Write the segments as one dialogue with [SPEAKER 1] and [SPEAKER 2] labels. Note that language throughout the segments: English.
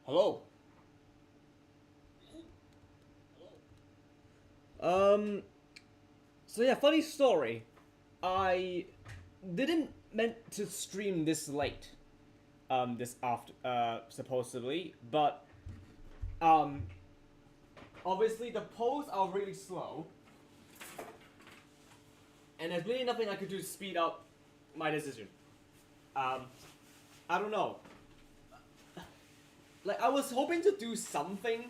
[SPEAKER 1] Hello. So yeah, funny story. I didn't meant to stream this late. This after supposedly, but um, obviously the polls are really slow, and there's really nothing I could do to speed up my decision. Um, I don't know. Like I was hoping to do something,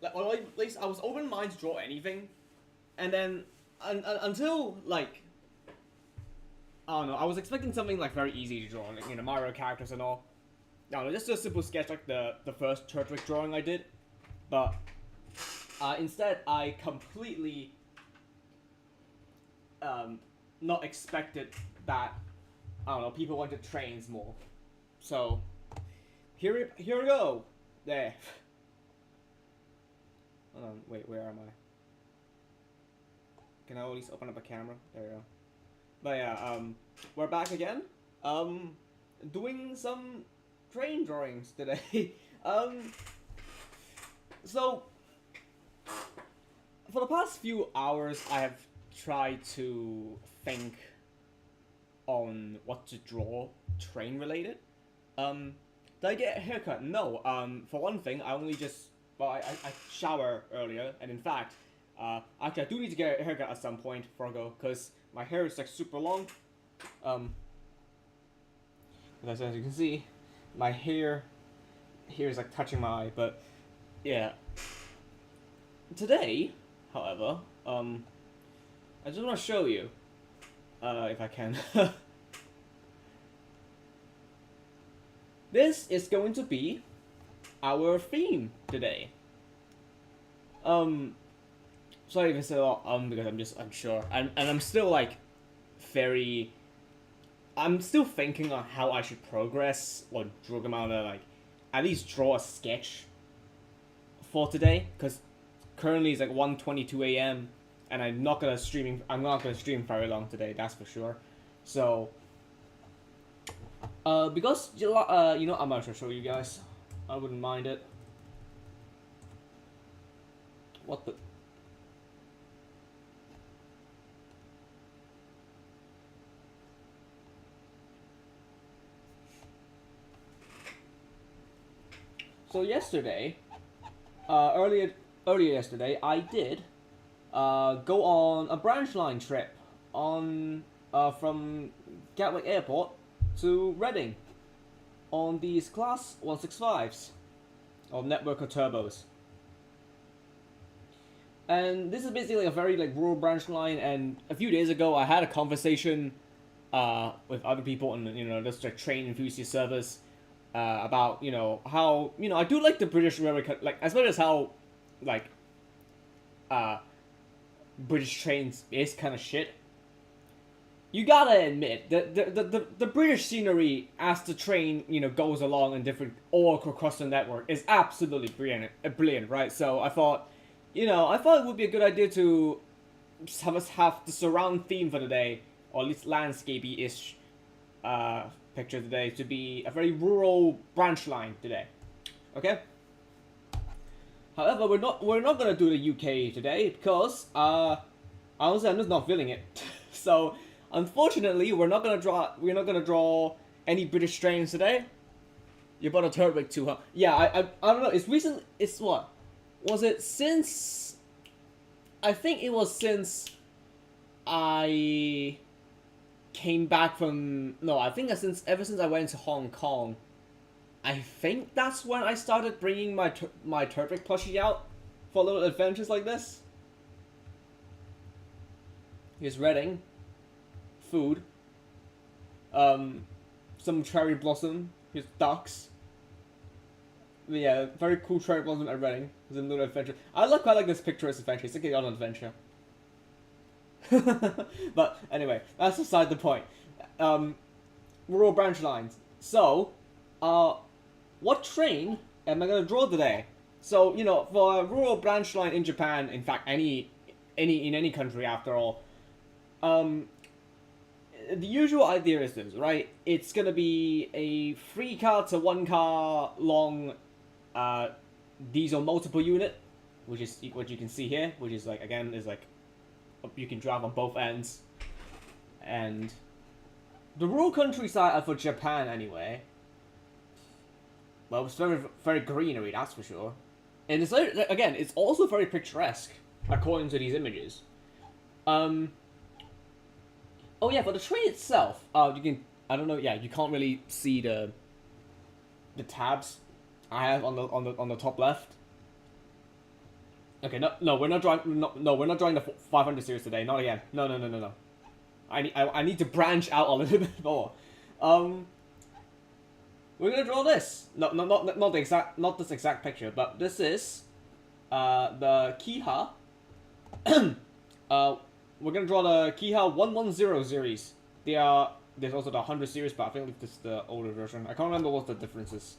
[SPEAKER 1] like or at least I was open minded to draw anything, and then until like I don't know, I was expecting something like very easy to draw, like, Mario characters and all. don't know, just a simple sketch like the first turtwig drawing I did, but instead I completely not expected that, I don't know, people wanted Trainz more. So here we go. There. Hold on, wait, where am I? Can I at least open up a camera? There we go. But yeah, we're back again. Doing some train drawings today. So for the past few hours, I have tried to think on what to draw train related. Did I get a haircut? No. For one thing, I only just, well, I showered earlier, and in fact, actually I do need to get a haircut at some point before I go, because my hair is like super long. As you can see, my hair here is like touching my eye, but yeah. Today, however, I just want to show you, if I can. This is going to be our theme today. Sorry if I say a lot, because I'm just unsure. And I'm still like I'm still thinking on how I should progress or draw them out of, like, at least draw a sketch for today, because currently it's like 1:22 a.m. and I'm not gonna stream very long today, that's for sure. So because you know, I'm gonna show you guys. I wouldn't mind it. What the? So yesterday, earlier yesterday, I did go on a branch line trip on from Gatwick Airport to Reading on these Class 165s of network of turbos. And this is basically a very like rural branch line. And a few days ago, I had a conversation with other people on, you know, this like train enthusiast servers about, you know, how, you know, I do like the British railway, like, as well as how like British trains is kind of shit. You gotta admit that the British scenery as the train, you know, goes along in different all across the network is absolutely brilliant, right? So I thought, you know, it would be a good idea to have us have the surround theme for today, or at least landscapey-ish picture today, to be a very rural branch line today. Okay. However, we're not gonna do the UK today because honestly I'm just not feeling it. So unfortunately, we're not gonna draw any British trains today. You bought a turtwig too, huh? Yeah, I don't know. It's recent. It's what? Was it since? I think it was since I came back from. No, I think ever since I went to Hong Kong. I think that's when I started bringing my turtwig plushie out for little adventures like this. Here's Reading. Food. Some cherry blossom. Here's ducks. But yeah, very cool cherry blossom at Reading. It's a little adventure. I quite like this picturesque adventure. It's like an adventure. But anyway, that's beside the point. Rural branch lines. So, what train am I gonna draw today? So, you know, for a rural branch line in Japan, in fact, in any country after all, the usual idea is this, right? It's gonna be a 3-car to 1-car long diesel multiple unit, which is what you can see here, which is like, again, is like you can drive on both ends. And the rural countryside for Japan anyway, well, it's very, very greenery, that's for sure. And it's like, again, it's also very picturesque according to these images. Oh yeah, for the train itself, you can, I don't know, yeah, you can't really see the tabs I have on the top left. Okay, no, we're not drawing. No, we're not drawing the 500 series today. Not again. No. I need to branch out a little bit more. we're gonna draw this. No, not the exact, not this exact picture, but this is the Kiha. We're gonna draw the Kiha 110 series. There's also the 100 series, but I think this is the older version. I can't remember what the difference is.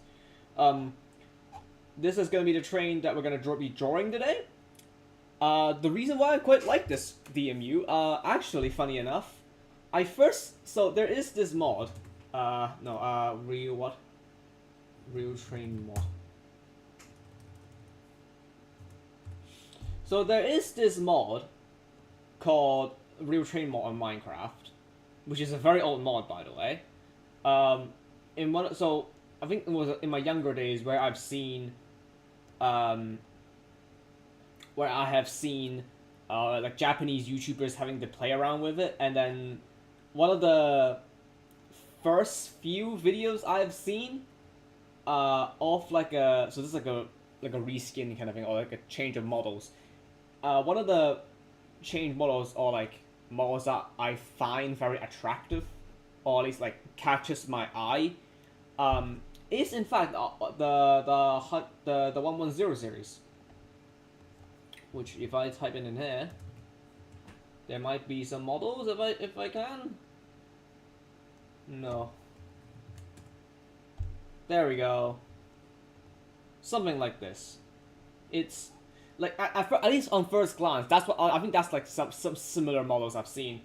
[SPEAKER 1] This is gonna be the train that we're gonna be drawing today. The reason why I quite like this DMU, actually, funny enough, so there is this mod, Real Train mod. So there is this mod called Real Train mod on Minecraft, which is a very old mod, by the way. So I think it was in my younger days where I've seen, like Japanese YouTubers having to play around with it, and then one of the first few videos I've seen, of like a, so this is like a reskin kind of thing, or like a change of models. One of the change models, or like models that I find very attractive, or at least like catches my eye, is in fact the 110 series. Which, if I type in here, there might be some models if I can. No. There we go. Something like this. It's like at least on first glance, that's what I think. That's like some similar models I've seen.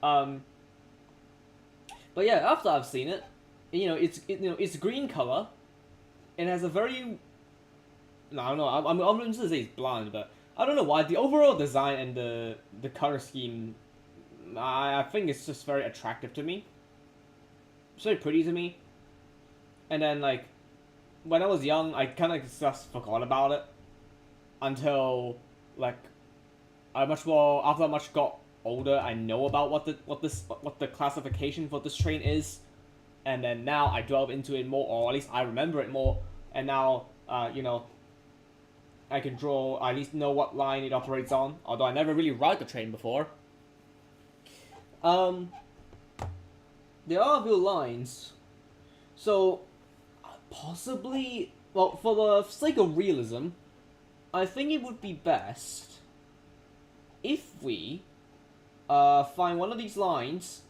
[SPEAKER 1] But yeah, after I've seen it, it's green color. It has a very, no, I don't know. I'm going to say it's bland, but I don't know why the overall design and the color scheme, I think it's just very attractive to me. It's very pretty to me. And then like when I was young, I kind of just forgot about it until like after I much got older, I know about what the classification for this train is, and then now I delve into it more, or at least I remember it more, and now I can draw, I at least know what line it operates on, although I never really ride the train before. There are a few lines, so possibly, well, for the sake of realism, I think it would be best if we find one of these lines,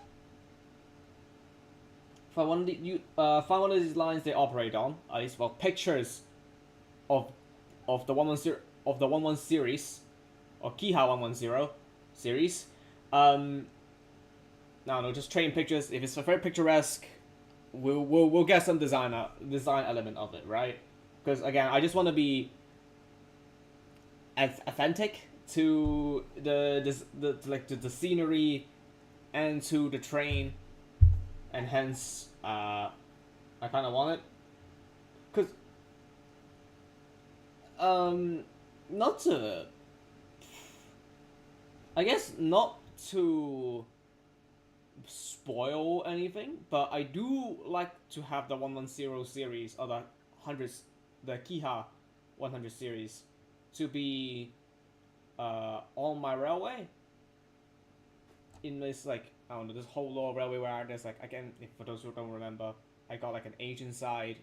[SPEAKER 1] find one of these lines they operate on, at least, well, pictures of the 110 series, or Kiha 110 series. No, just train pictures. If it's very picturesque, we'll get some design element of it, right? Because again, I just want to be authentic to the scenery and to the train, and hence I kind of want it. Because not to, I guess not to spoil anything, but I do like to have the 110 series, or the Kiha 100 series, to be on my railway. In this, like, I don't know, this whole lower railway where there's like, again, for those who don't remember, I got like an Asian side,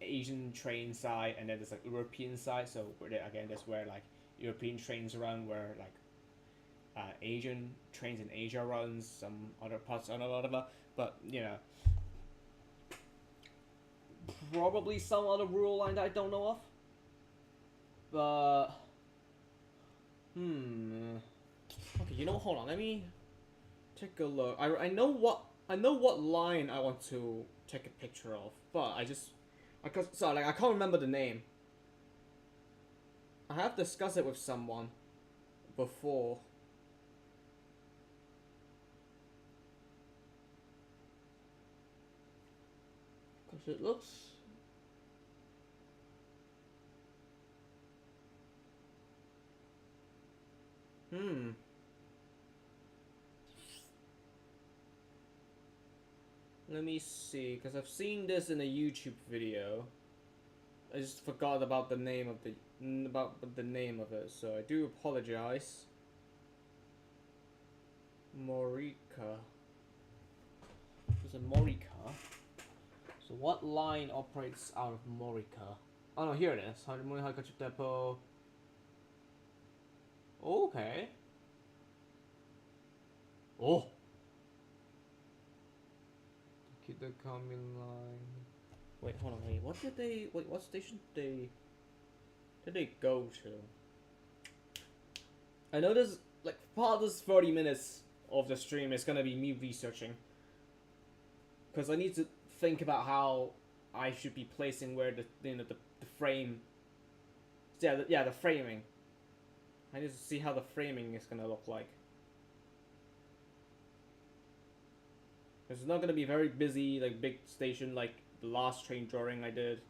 [SPEAKER 1] Asian train side, and then there's like European side. So again, that's where like European trains run, where like Asian trains in Asia runs, some other parts or whatever. But probably some other rural line that I don't know of. But okay, hold on, let me take a look. I know what line I want to take a picture of, but I can't remember the name. I have discussed it with someone before. Because it looks... Let me see, because I've seen this in a YouTube video. I just forgot about the name of it, so I do apologize. Morika. There's a Morika. So what line operates out of Morica? Oh no, here it is. Harmony Hakachu Depot. Okay. Oh. Keep the coming line. Wait, hold on. Wait, what did they? Wait, what station did they go to? I know there's like part of this 30 minutes of the stream is gonna be me researching, because I need to think about how I should be placing where the frame. Yeah, the framing. I need to see how the framing is gonna look like. It's not gonna be very busy, like big station, like the last train drawing I did.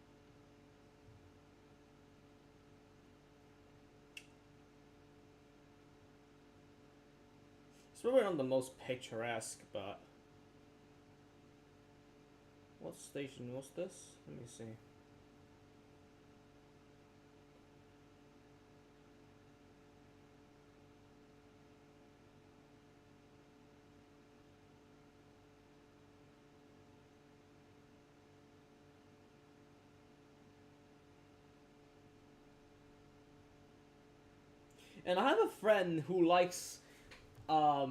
[SPEAKER 1] It's probably not the most picturesque, but what station was this? Let me see. And I have a friend who likes, oh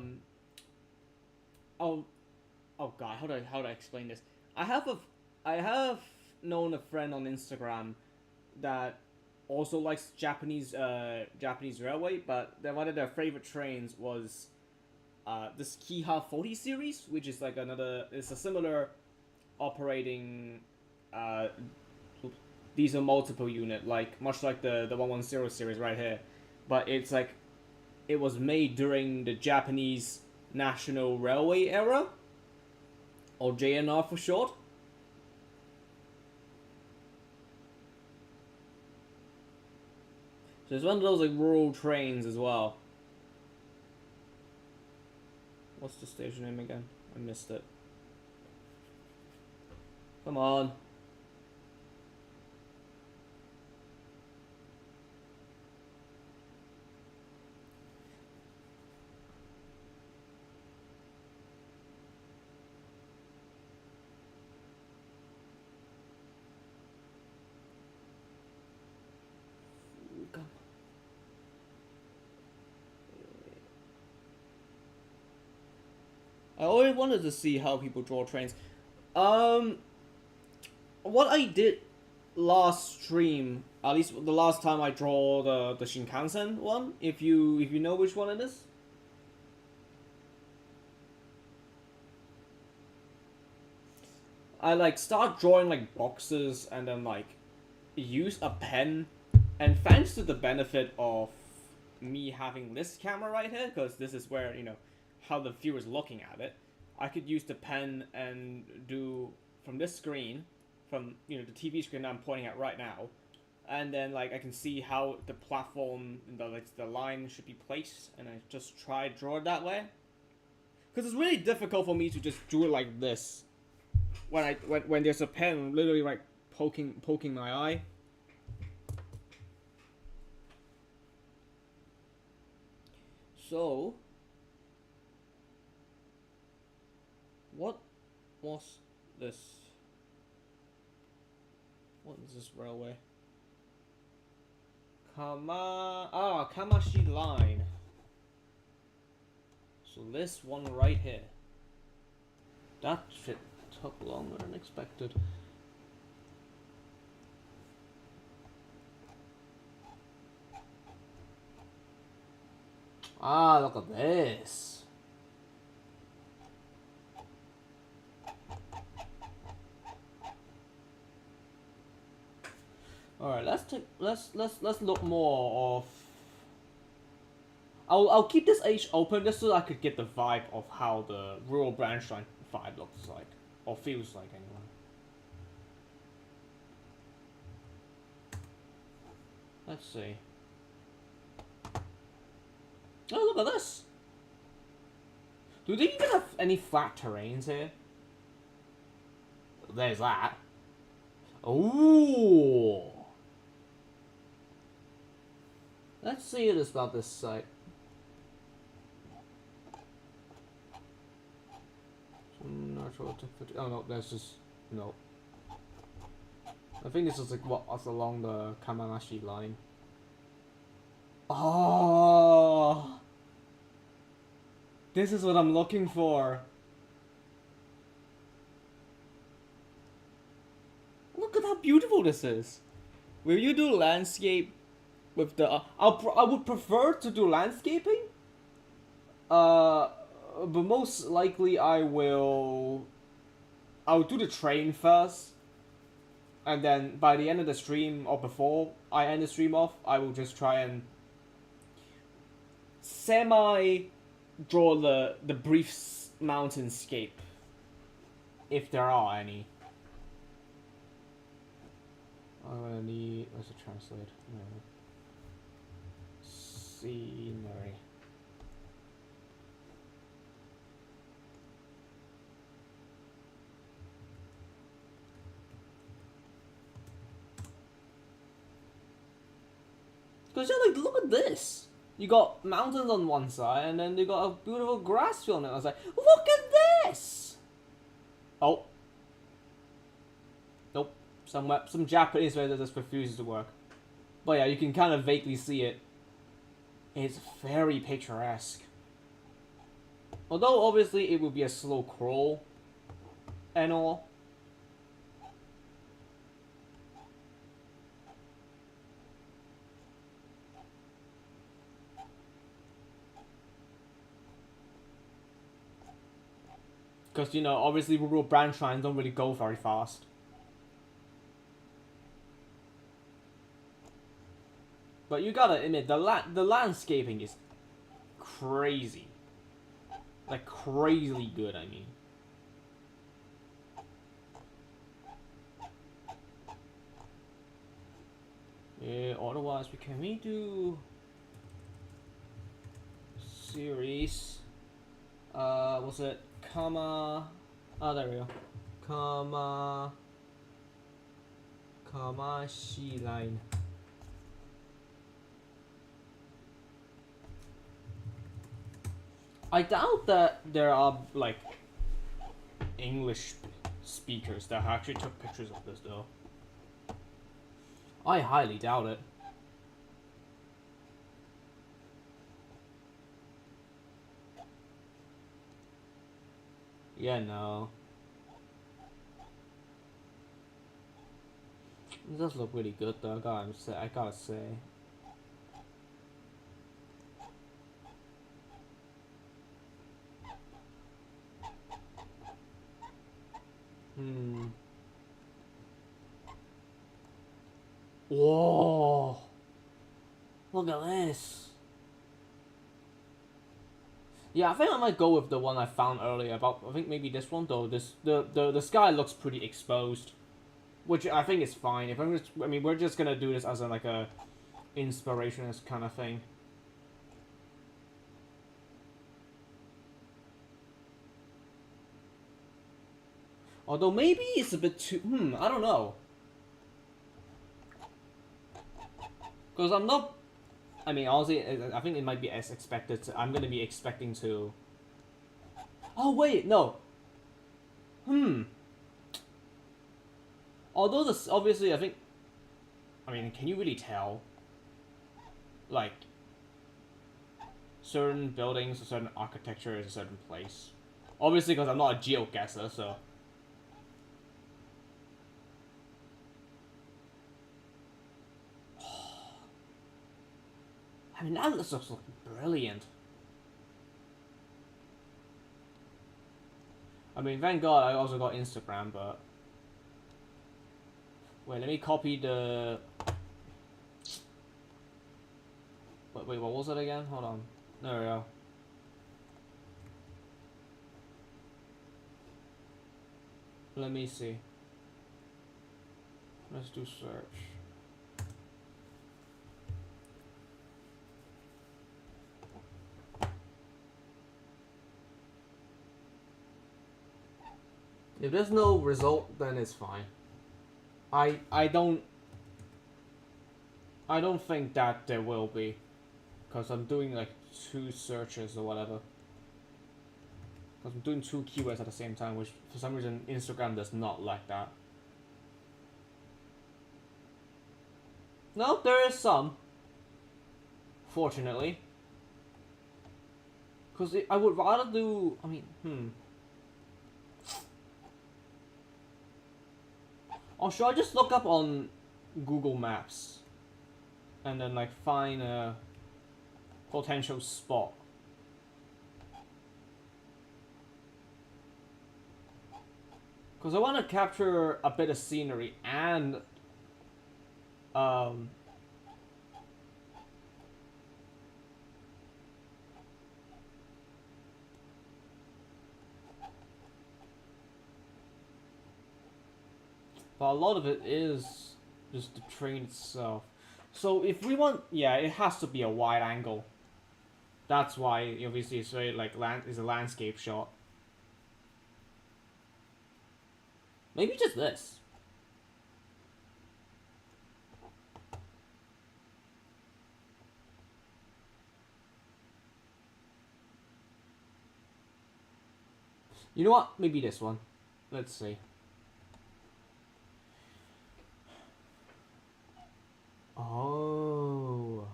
[SPEAKER 1] god, how do I explain this? I have known a friend on Instagram that also likes Japanese railway, but one of their favorite trains was this Kiha 40 series, which is like it's a similar operating diesel multiple unit, like much like the 110 series right here. But it's like, it was made during the Japanese National Railway era, or JNR for short. So it's one of those like rural trains as well. What's the station name again? I missed it. Come on. I always wanted to see how people draw trains. What I did last stream, at least the last time I draw the Shinkansen one, if you know which one it is. I like start drawing like boxes and then like use a pen, and thanks to the benefit of me having this camera right here, because this is where, how the viewer's looking at it, I could use the pen and do from this screen, from the TV screen that I'm pointing at right now, and then like I can see how the platform, the line should be placed, and I just try to draw it that way. Because it's really difficult for me to just do it like this when there's a pen literally like poking my eye. So, what was this? What is this railway? Kamashi line. So this one right here. That shit took longer than expected. Ah, look at this. All right, let's look more of. I'll keep this H open just so I could get the vibe of how the rural branch line vibe looks like, or feels like anyway. Let's see. Oh, look at this. Do they even have any flat terrains here? There's that. Ooh. Let's see what is about this site. Natural. Oh no, there's just no. I think this is like what was along the Kamanashi line. Oh, this is what I'm looking for. Look at how beautiful this is. Will you do landscape with the? I would prefer to do landscaping. But most likely I'll do the train first, and then by the end of the stream or before I end the stream off, I will just try and semi draw the brief mountainscape, if there are any. I'm gonna need. What's it translate? No. Scenery. Because you're like, look at this. You got mountains on one side, and then you got a beautiful grass field on it. I was like, look at this! Oh. Nope. Some Japanese way that just refuses to work. But yeah, you can kind of vaguely see it. It's very picturesque. Although, obviously, it would be a slow crawl and all. Because, you know, obviously rural branch lines don't really go very fast. But you gotta admit, the landscaping is crazy. Like, crazily good, I mean. Yeah, otherwise, can we do series? Was it Kama? Oh, there we go. Kamashi line. I doubt that there are like English speakers that actually took pictures of this, though. I highly doubt it. Yeah, no. It does look really good, though. I gotta say. Whoa! Look at this. Yeah, I think I might go with the one I found earlier. I think maybe this one though. The sky looks pretty exposed, which I think is fine. I mean, we're just gonna do this as like a inspirationist kind of thing. Although maybe it's a bit too. I don't know. Because I'm not. I mean, honestly, I think it might be as expected. I'm gonna be expecting to. Oh wait, no. Although this obviously, I think. I mean, can you really tell? Like, certain buildings, a certain architecture is a certain place. Obviously, because I'm not a geoguesser, so. I mean, that looks brilliant. I mean, thank God I also got Instagram, but... Wait, let me copy the... Wait, what was it again? Hold on. There we go. Let me see. Let's do search. If there's no result, then it's fine. I don't think that there will be, because I'm doing like 2 searches or whatever. Because I'm doing 2 keywords at the same time, which for some reason Instagram does not like that. No, there is some. Fortunately. Because I would rather do... I mean, Or should I just look up on Google Maps? And then, like, find a potential spot? Because I want to capture a bit of scenery and... But a lot of it is just the train itself. So if we want, yeah, it has to be a wide angle. That's why obviously it's very like is a landscape shot. Maybe just this. You know what? Maybe this one. Let's see. Oh.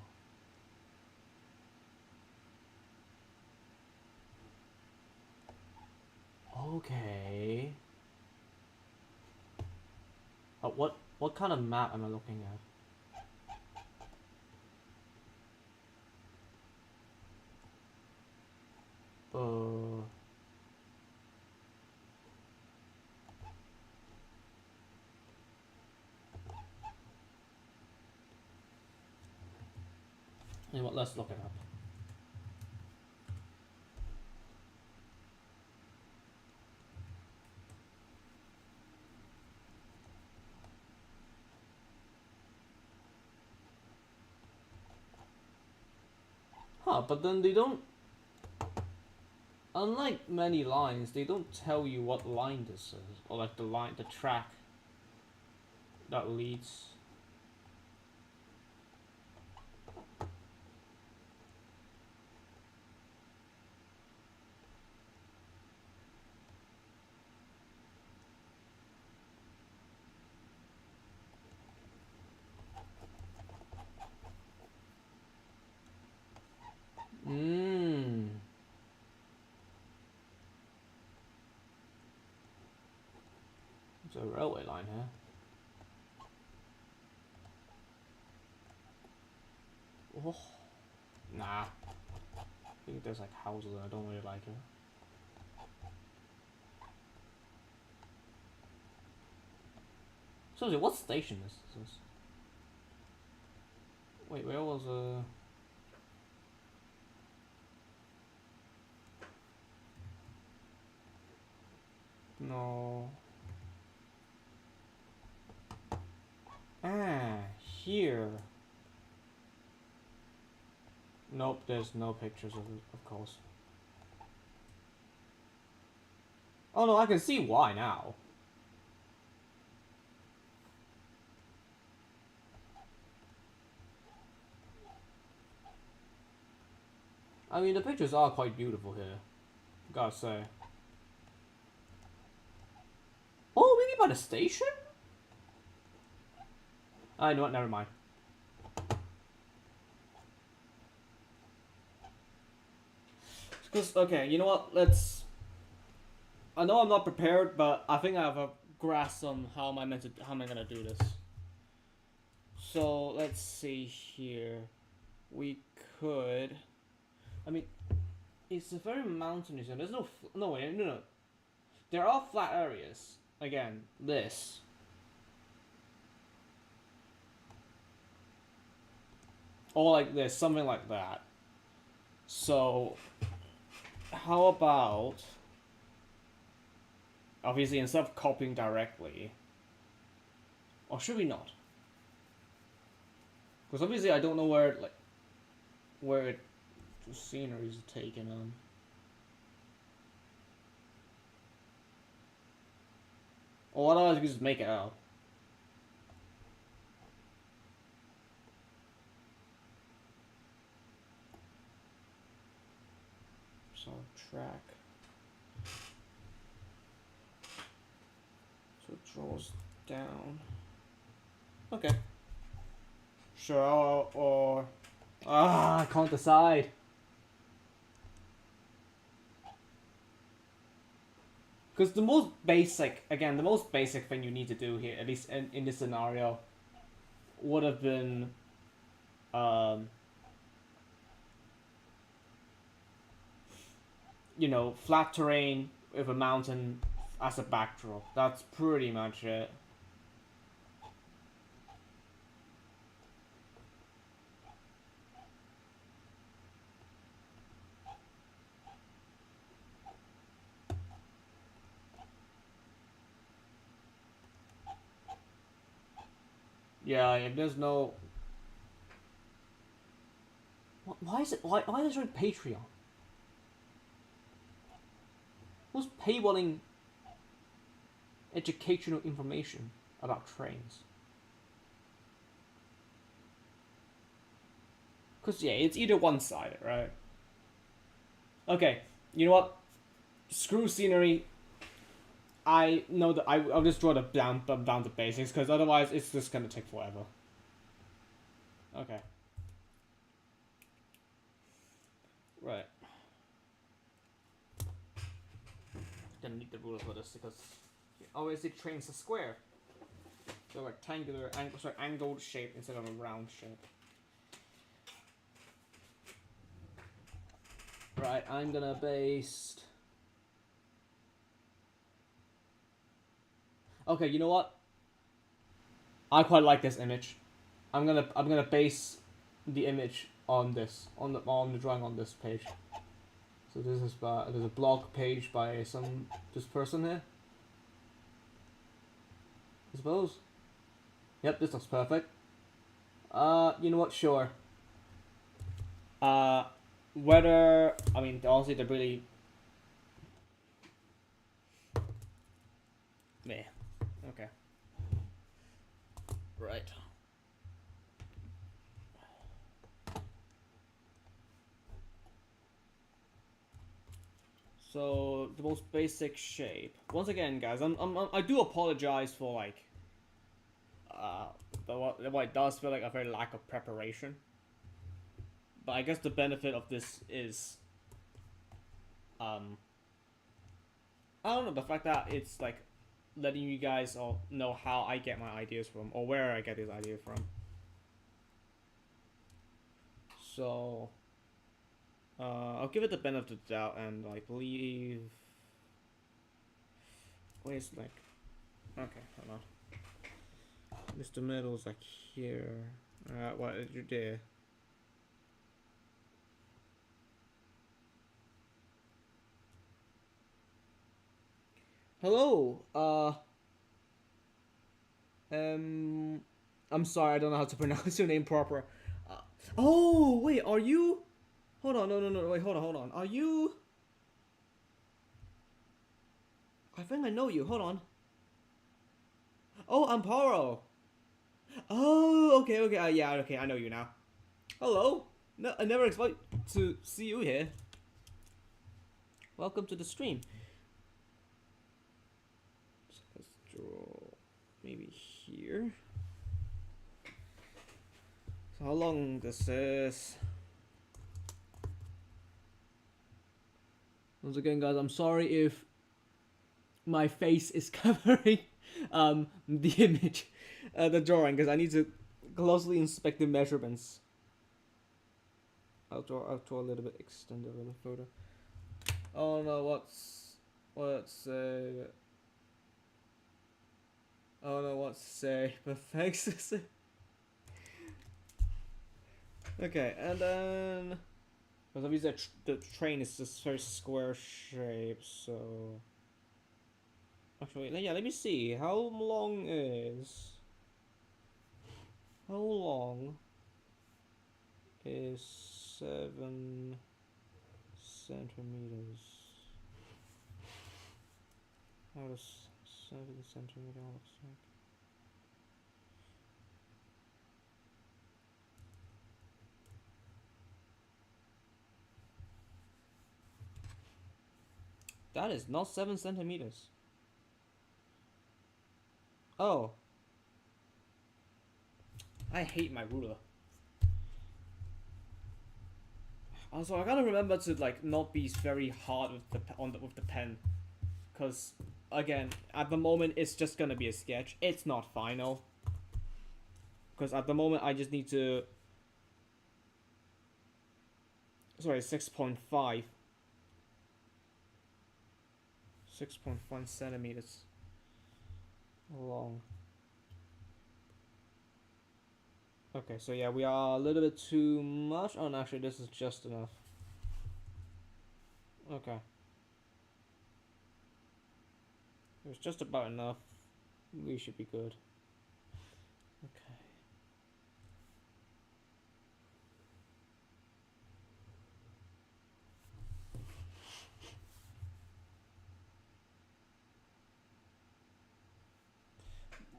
[SPEAKER 1] Okay. What kind of map am I looking at? You know what? Let's look it up. Huh, but then they don't... Unlike many lines, they don't tell you what line this is. Or like the track that leads. There's a railway line here. Oh. Nah. I think there's like houses and I don't really like it. So what station is this? Wait, where was No. Ah, here. Nope, there's no pictures of it, of course. Oh no, I can see why now. I mean, the pictures are quite beautiful here. Gotta say. Oh, maybe by the station? I know what, never mind. Because, okay, you know what, let's... I know I'm not prepared, but I think I have a grasp on how am I gonna do this. So, let's see here. We could... I mean, it's a very mountainous, and there's no... No. There are flat areas. Again, this. Or like this, something like that. So, how about... Obviously, instead of copying directly... Or should we not? Because obviously I don't know where the scenery is taken on. Or otherwise we can just make it out. So track. So it draws down. Okay. Sure, or I can't decide. Because the most basic, again, the most basic thing you need to do here, at least in this scenario, would have been, you know, flat terrain with a mountain as a backdrop. That's pretty much it. Yeah, if there's no... Why is it... Why is it Patreon? Who's paywalling educational information about trains? Because, yeah, it's either one-sided, right? Okay, you know what? Screw scenery. I know that I'll just draw down the basics, because otherwise it's just gonna take forever. Okay. Right. Gonna need the ruler for this, because obviously Trainz a square. So rectangular, angled shape instead of a round shape. Right, I'm gonna base... Okay, you know what? I quite like this image. I'm gonna base the image on this, on the drawing on this page. So this is there's a blog page by this person here, I suppose. Yep, this looks perfect. You know what? Sure. Whether, I mean, honestly, they're really... Meh. Okay. Right. So the most basic shape. Once again, guys, I do apologize for like, what it does feel like a very lack of preparation. But I guess the benefit of this is, I don't know, the fact that it's like letting you guys all know how I get my ideas from, or where I get these ideas from. So, I'll give it the benefit of the doubt, and I believe... Where's like... Okay, hold on. Mr. Middle's like here. What did you do? Hello, I'm sorry, I don't know how to pronounce your name proper. Oh, wait, are you... Hold on, no, wait, hold on. Are you... I think I know you, hold on. Oh, Amparo. Oh, okay, yeah, okay, I know you now. Hello. No, I never expect to see you here. Welcome to the stream. So let's draw maybe here. So how long this is? Once again, guys, I'm sorry if my face is covering the image, the drawing, because I need to closely inspect the measurements. I'll draw a little bit, extend it a little further. Oh no, what's oh no, what to say, but thanks. Okay, and then because obviously the train is just very square shape, so actually, yeah, let me see how long is 7 centimeters? How does 7 centimeters look like? That is not 7 centimeters. Oh. I hate my ruler. Also, I gotta remember to like not be very hard with the pen, cause again, at the moment it's just gonna be a sketch. It's not final. Cause at the moment I just need to. Sorry, 6.5. 6.1 centimeters long. Okay, so yeah, we are a little bit too much. Oh, no, actually, this is just enough. Okay. It's just about enough. We should be good. Okay.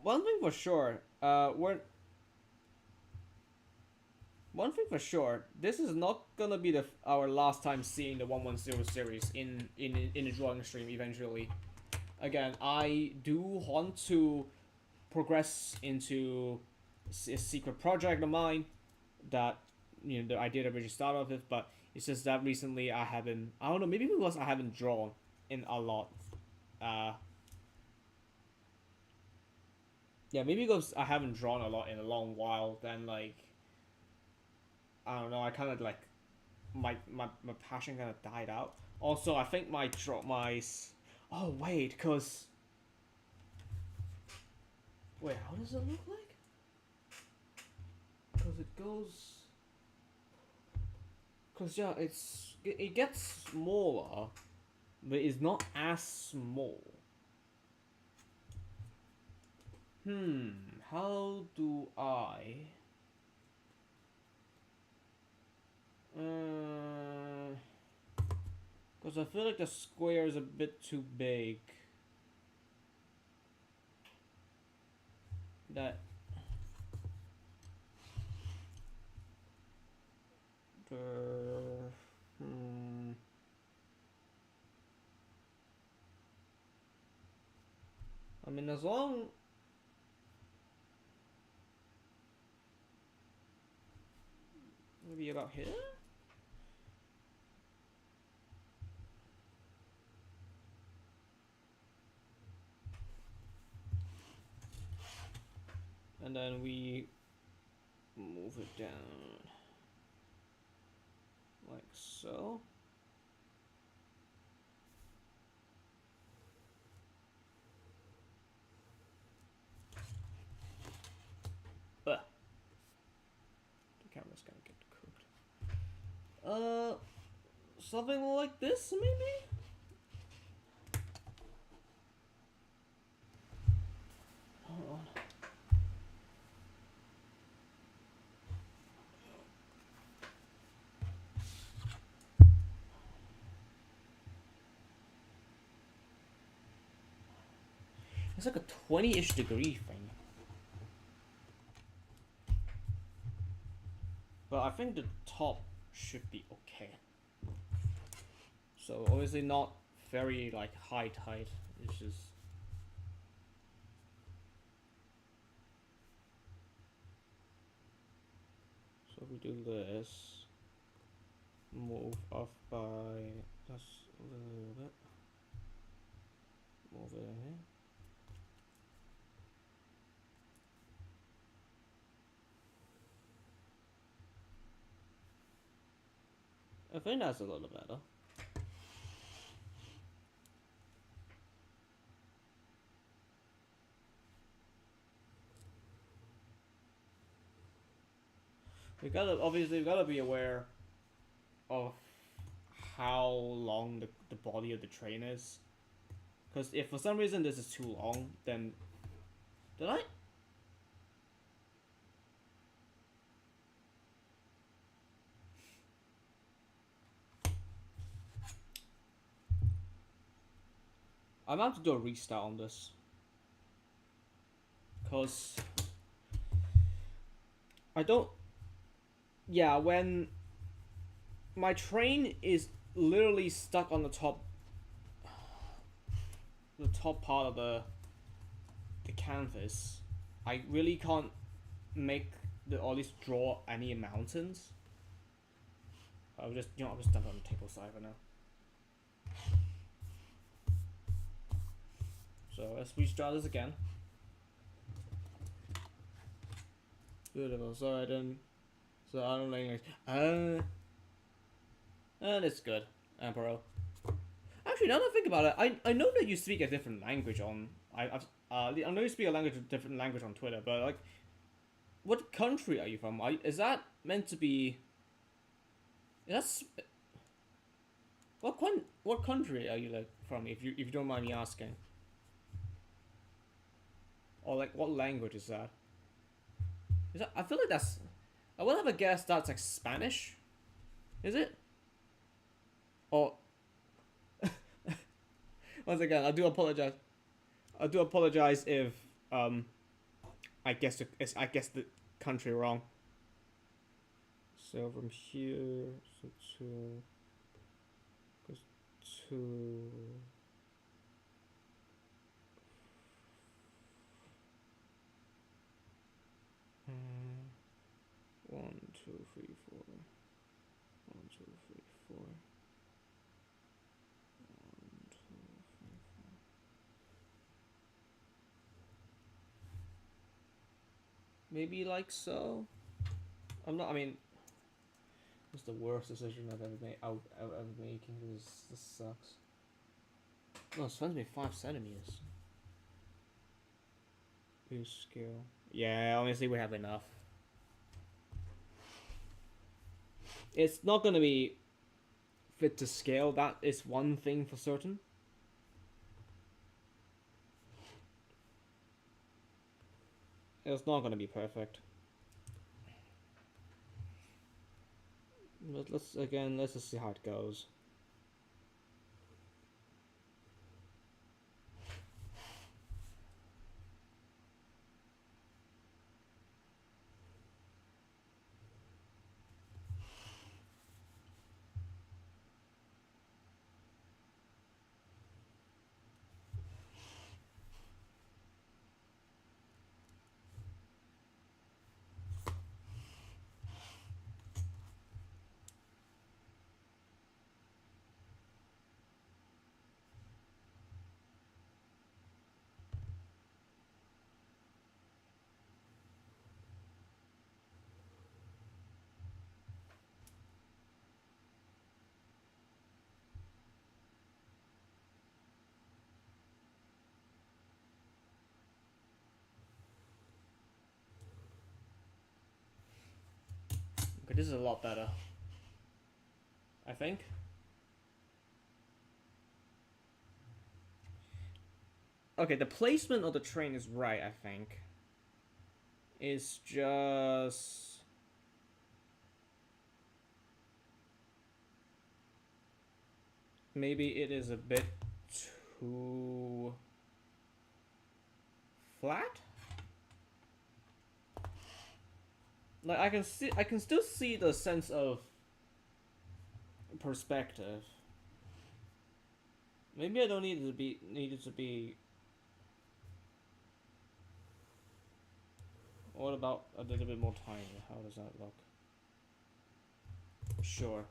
[SPEAKER 1] One thing for sure, one thing for sure, this is not gonna be our last time seeing the 110 series in a drawing stream eventually. Again, I do want to progress into a secret project of mine that that I did originally start off with, but it's just that recently I haven't. I don't know. Maybe because I haven't drawn in a lot. Yeah, maybe because I haven't drawn a lot in a long while. Then like, I don't know. I kind of like my passion kind of died out. Also, I think my. Oh wait, wait, how does it look like? Because it goes. Because yeah, it gets smaller, but it's not as small. How do I? Because I feel like the square is a bit too big. That. I mean, as long. Maybe about here? And then we move it down. Like so. Ugh. The camera's gonna get cooked. Something like this, maybe? Hold on. It's like a 20-ish degree thing. But I think the top should be okay. So obviously not very like high tide. It's just. So we do this. Move off by just a little bit. Move it in here. I think that's a little better. We gotta be aware of how long the body of the train is. Because if for some reason this is too long, then did I? I'm about to do a restart on this. Because I don't. Yeah, when my train is literally stuck on the top part of the canvas, I really can't make or at least draw any mountains. I'll just dump it on the table side for now. So let's restart this again. Beautiful. So I don't know English. And it's good, Emperor. Actually, now that I think about it, I know that you speak a different language on. I know you speak a different language on Twitter, but like, what country are you from? Is that meant to be? That's what country are you like from? If you don't mind me asking. Or like, what language is that? Is that? I feel like that's. I will have a guess that's like Spanish. Is it? Or once again, I do apologize. I do apologize if I guess the country wrong. So from here, so goes to. One, two, three, four. 1, 2, 3, 4. 1, 2, 3, 4. Maybe like so. I'm not. I mean, it's the worst decision I've ever made. I've ever making. This sucks. No, it's supposed to be 5 centimeters. Use scale. Yeah, honestly, we have enough. It's not gonna be fit to scale. That is one thing for certain. It's not gonna be perfect. But let's just see how it goes. Okay, this is a lot better. I think. Okay, the placement of the train is right, I think. It's just... maybe it is a bit too... flat? Like, I can still see the sense of perspective. Maybe I don't need it to be. What about a little bit more tiny? How does that look? Sure.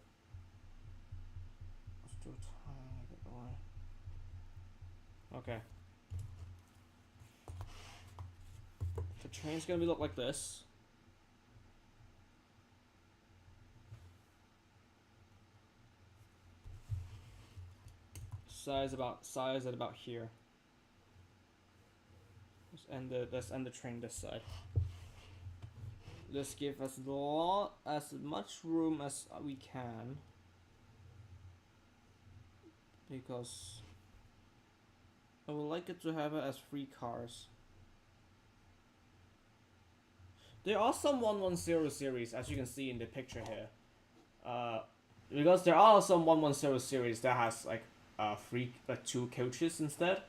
[SPEAKER 1] Let's do a tiny bit more. Okay. The train's gonna look like this. Size at about here. Let's end the train this side. Let's give as much room as we can, because I would like it to have it as 3 cars. There are some 110 series, as you can see in the picture here. Because there are some 110 series that has like 2 coaches instead.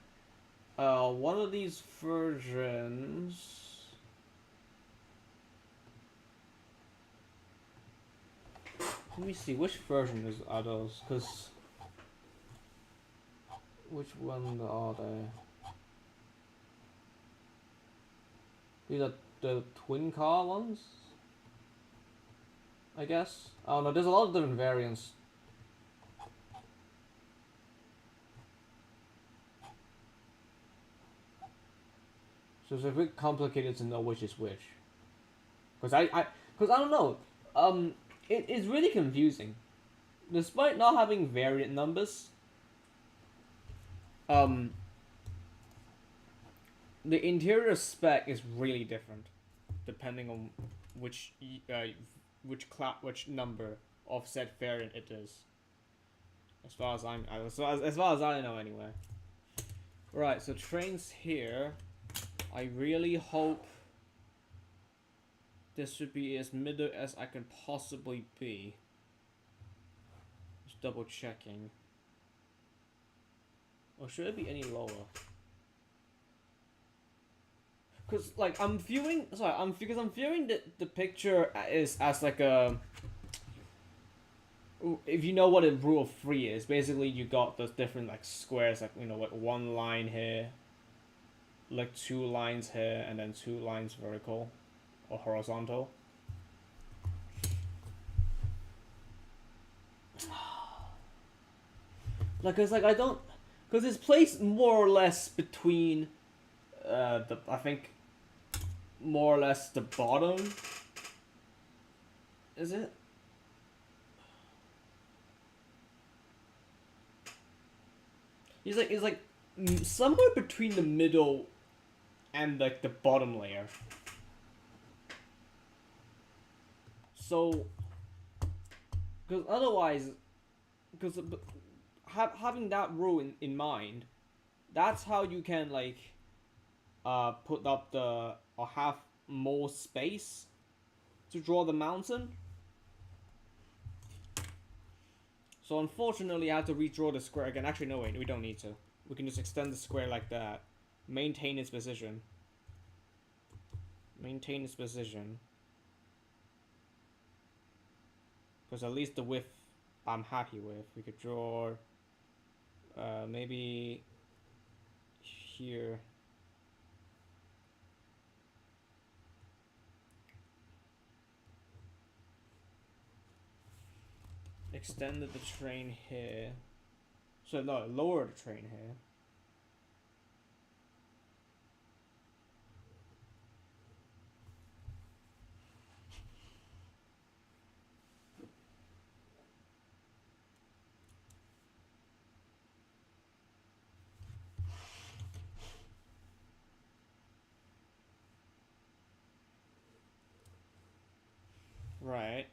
[SPEAKER 1] One of these versions. Let me see, which version are those? Because which one are they? These are the twin car ones.
[SPEAKER 2] I guess. I don't know, there's a lot of different variants. So it's a bit complicated to know which is which. Because I don't know. It's really confusing. Despite not having variant numbers, um, the interior spec is really different, depending on which which number of said variant it is. As far as I know, anyway. Right. So Trainz here. I really hope this should be as middle as I can possibly be. Just double checking. Or should it be any lower? Cause like I'm viewing the picture is as like a. If you know what a rule of 3 is, basically you got those different like squares, like like one line here, like 2 lines here, and then 2 lines vertical or horizontal. Like, cause like I don't, cause it's placed more or less between, I think, more or less the bottom. Is it? He's like somewhere between the middle and like the bottom layer. So, because otherwise, because having that rule in mind, that's how you can like put up the or have more space to draw the mountain. So unfortunately I have to redraw the square again. Actually no, wait, we don't need to. We can just extend the square like that. Maintain its position. Maintain its position. Because at least the width I'm happy with. We could draw maybe here. Extended the train here. So no, lower the train here. Right.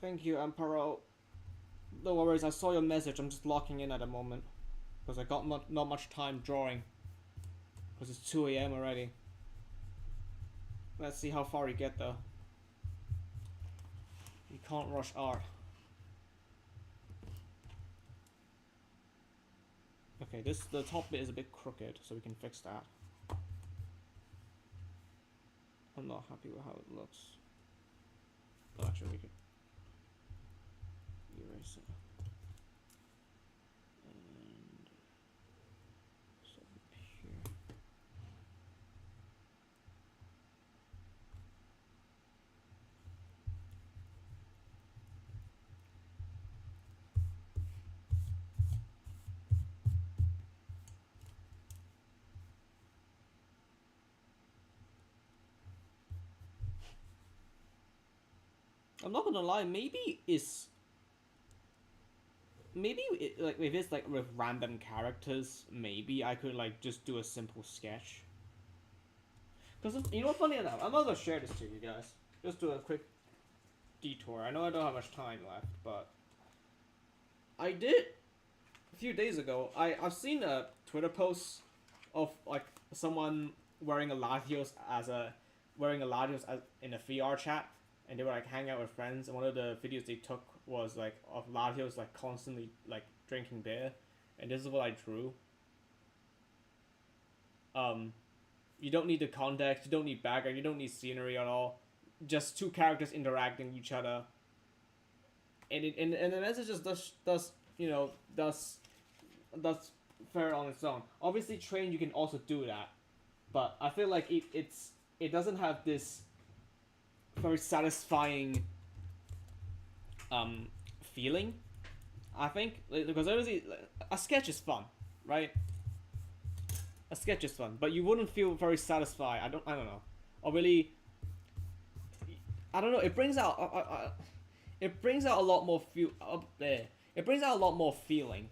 [SPEAKER 2] Thank you, Amparo. No worries, I saw your message. I'm just locking in at the moment. Because I got not much time drawing. Because it's 2 a.m. already. Let's see how far we get though. You can't rush art. Okay, the top bit is a bit crooked, so we can fix that. I'm not happy with how it looks. Oh, actually, we could erase it. And so here. I'm not gonna lie, maybe it's like if it's like with random characters, maybe I could like just do a simple sketch. Because you know what, funny enough, I'm not gonna share this to you guys. Just do a quick detour. I know I don't have much time left, but I did a few days ago. I've seen a Twitter post of like someone wearing a Latios as a wearing a Latios in a VR chat, and they were like hanging out with friends. And one of the videos they took was like of Latios like constantly like drinking beer, and this is what I drew. You don't need the context, you don't need background, you don't need scenery at all. Just two characters interacting with each other. And the message just does you know does fair on its own. Obviously, Train you can also do that, but I feel like it doesn't have this very satisfying feeling. I think because obviously a sketch is fun, right? A sketch is fun, but you wouldn't feel very satisfied. I don't know, or really. I don't know. It brings out a lot more feel. It brings out a lot more feeling.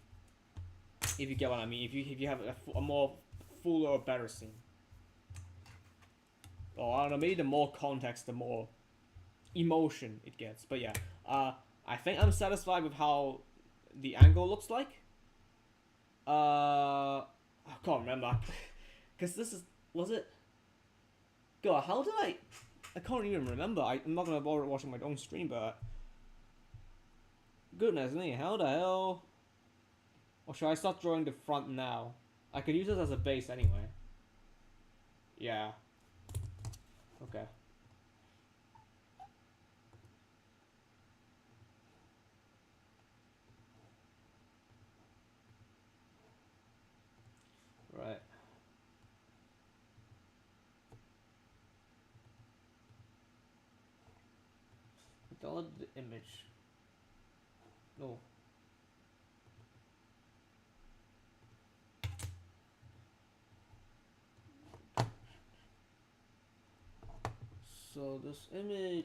[SPEAKER 2] If you get what I mean, if you have a more fuller or better scene, or I don't know, maybe the more context, the more emotion it gets. But yeah, I think I'm satisfied with how the angle looks like. I can't remember, cause was it? God, how did I can't even remember. I'm not gonna bother watching my own stream, but goodness me, how the hell? Or should I start drawing the front now? I could use this as a base anyway. Yeah. Okay. Right. Download the image. No. So this image.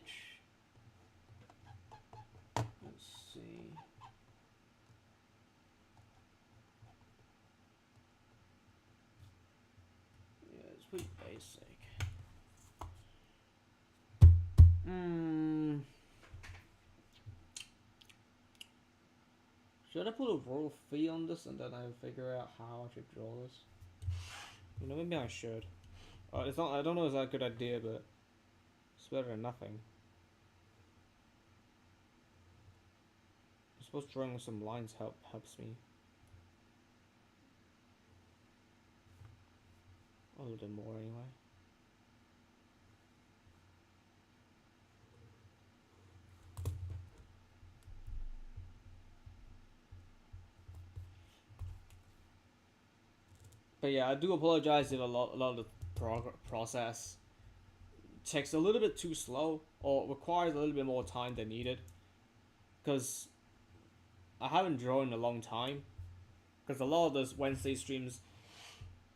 [SPEAKER 2] Let's see. Yeah, it's pretty basic. Should I put a roll fee on this and then I figure out how I should draw this? You know, maybe I should. It's not. I don't know if that's a good idea, but it's better than nothing. I suppose drawing with some lines helps me. A little bit more anyway. But yeah, I do apologize if a lot of the process takes a little bit too slow or requires a little bit more time than needed. Because I haven't drawn in a long time. Because a lot of those Wednesday streams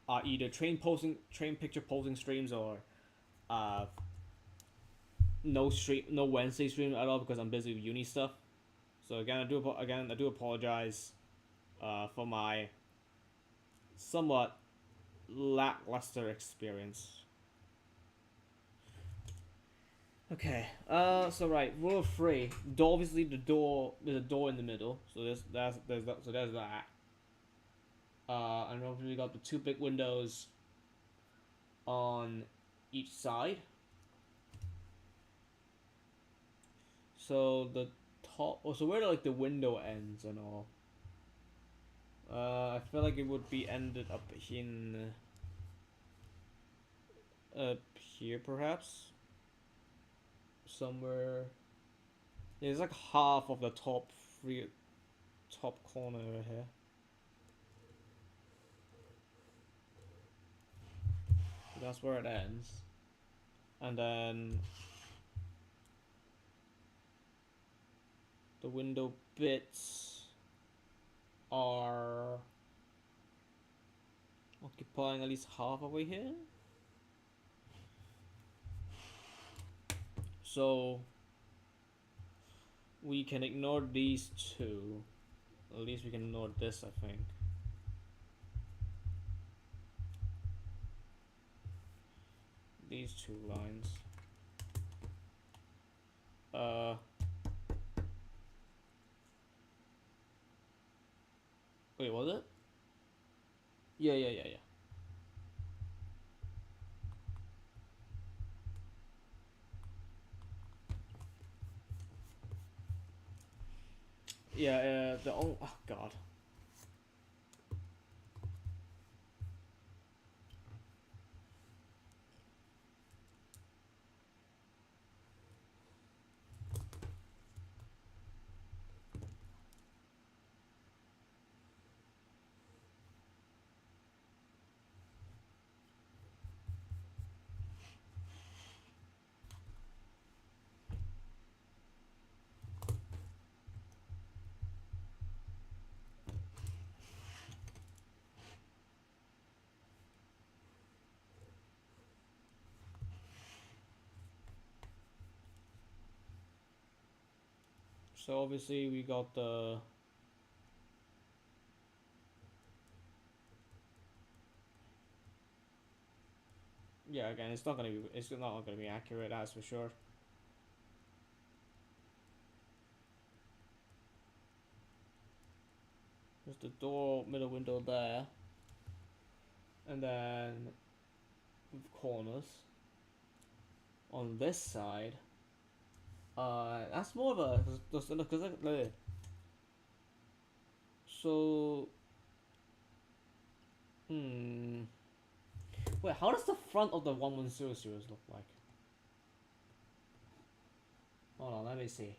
[SPEAKER 2] are either train picture posting streams or no Wednesday stream at all because I'm busy with uni stuff. So again, I do apologize for my somewhat lackluster experience. Okay. So right, rule of three. Obviously, there's a door in the middle. So there's that. And obviously we got the two big windows on each side. So the top. Oh, so where like the window ends and all. I feel like it would be ended up here perhaps. Somewhere. Yeah, it's like half of the top corner right here. That's where it ends. And then the window bits are occupying at least half away here. So we can ignore these two. At least we can ignore this, I think. These two lines. Wait, was it? Yeah. Yeah, oh god. So obviously we got the yeah, again, it's not gonna be accurate, that's for sure. There's the door, middle window there, and then corners on this side. That's more of a because so wait, how does the front of the 1100 series look like? Hold on, let me see.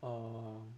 [SPEAKER 2] Um.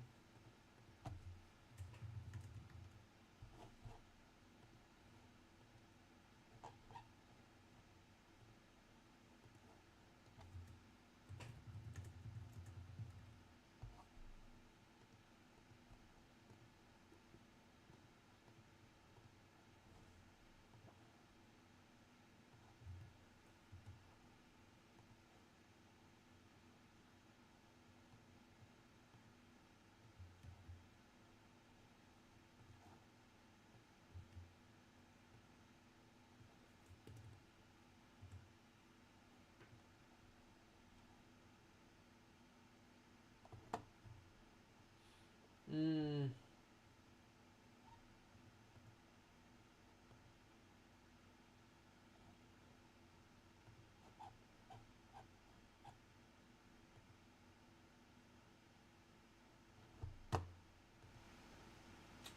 [SPEAKER 2] Mm,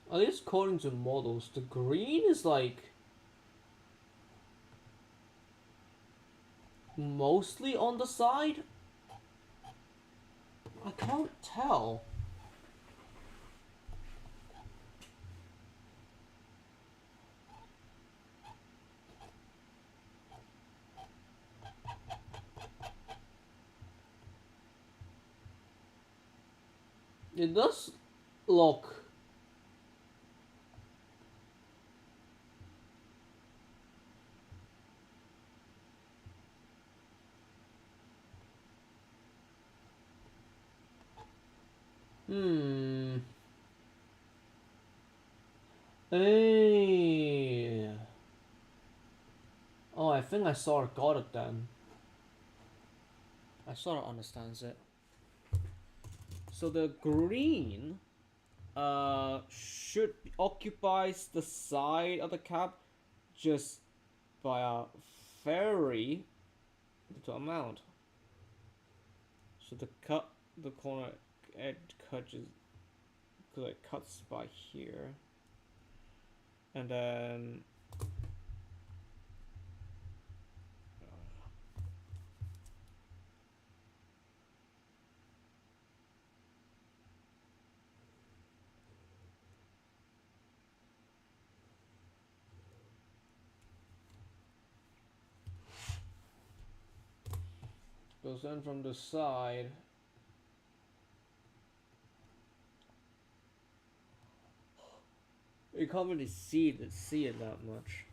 [SPEAKER 2] at least according to models, the green is like mostly on the side. I can't tell. It does look. Hmm. Hey. Oh, I think I sort of got it then. I sort of understands it. So the green should occupies the side of the cap just by a very little amount. So the corner edge cut is because it cuts by here, and then goes in from the side. You can't really see it that much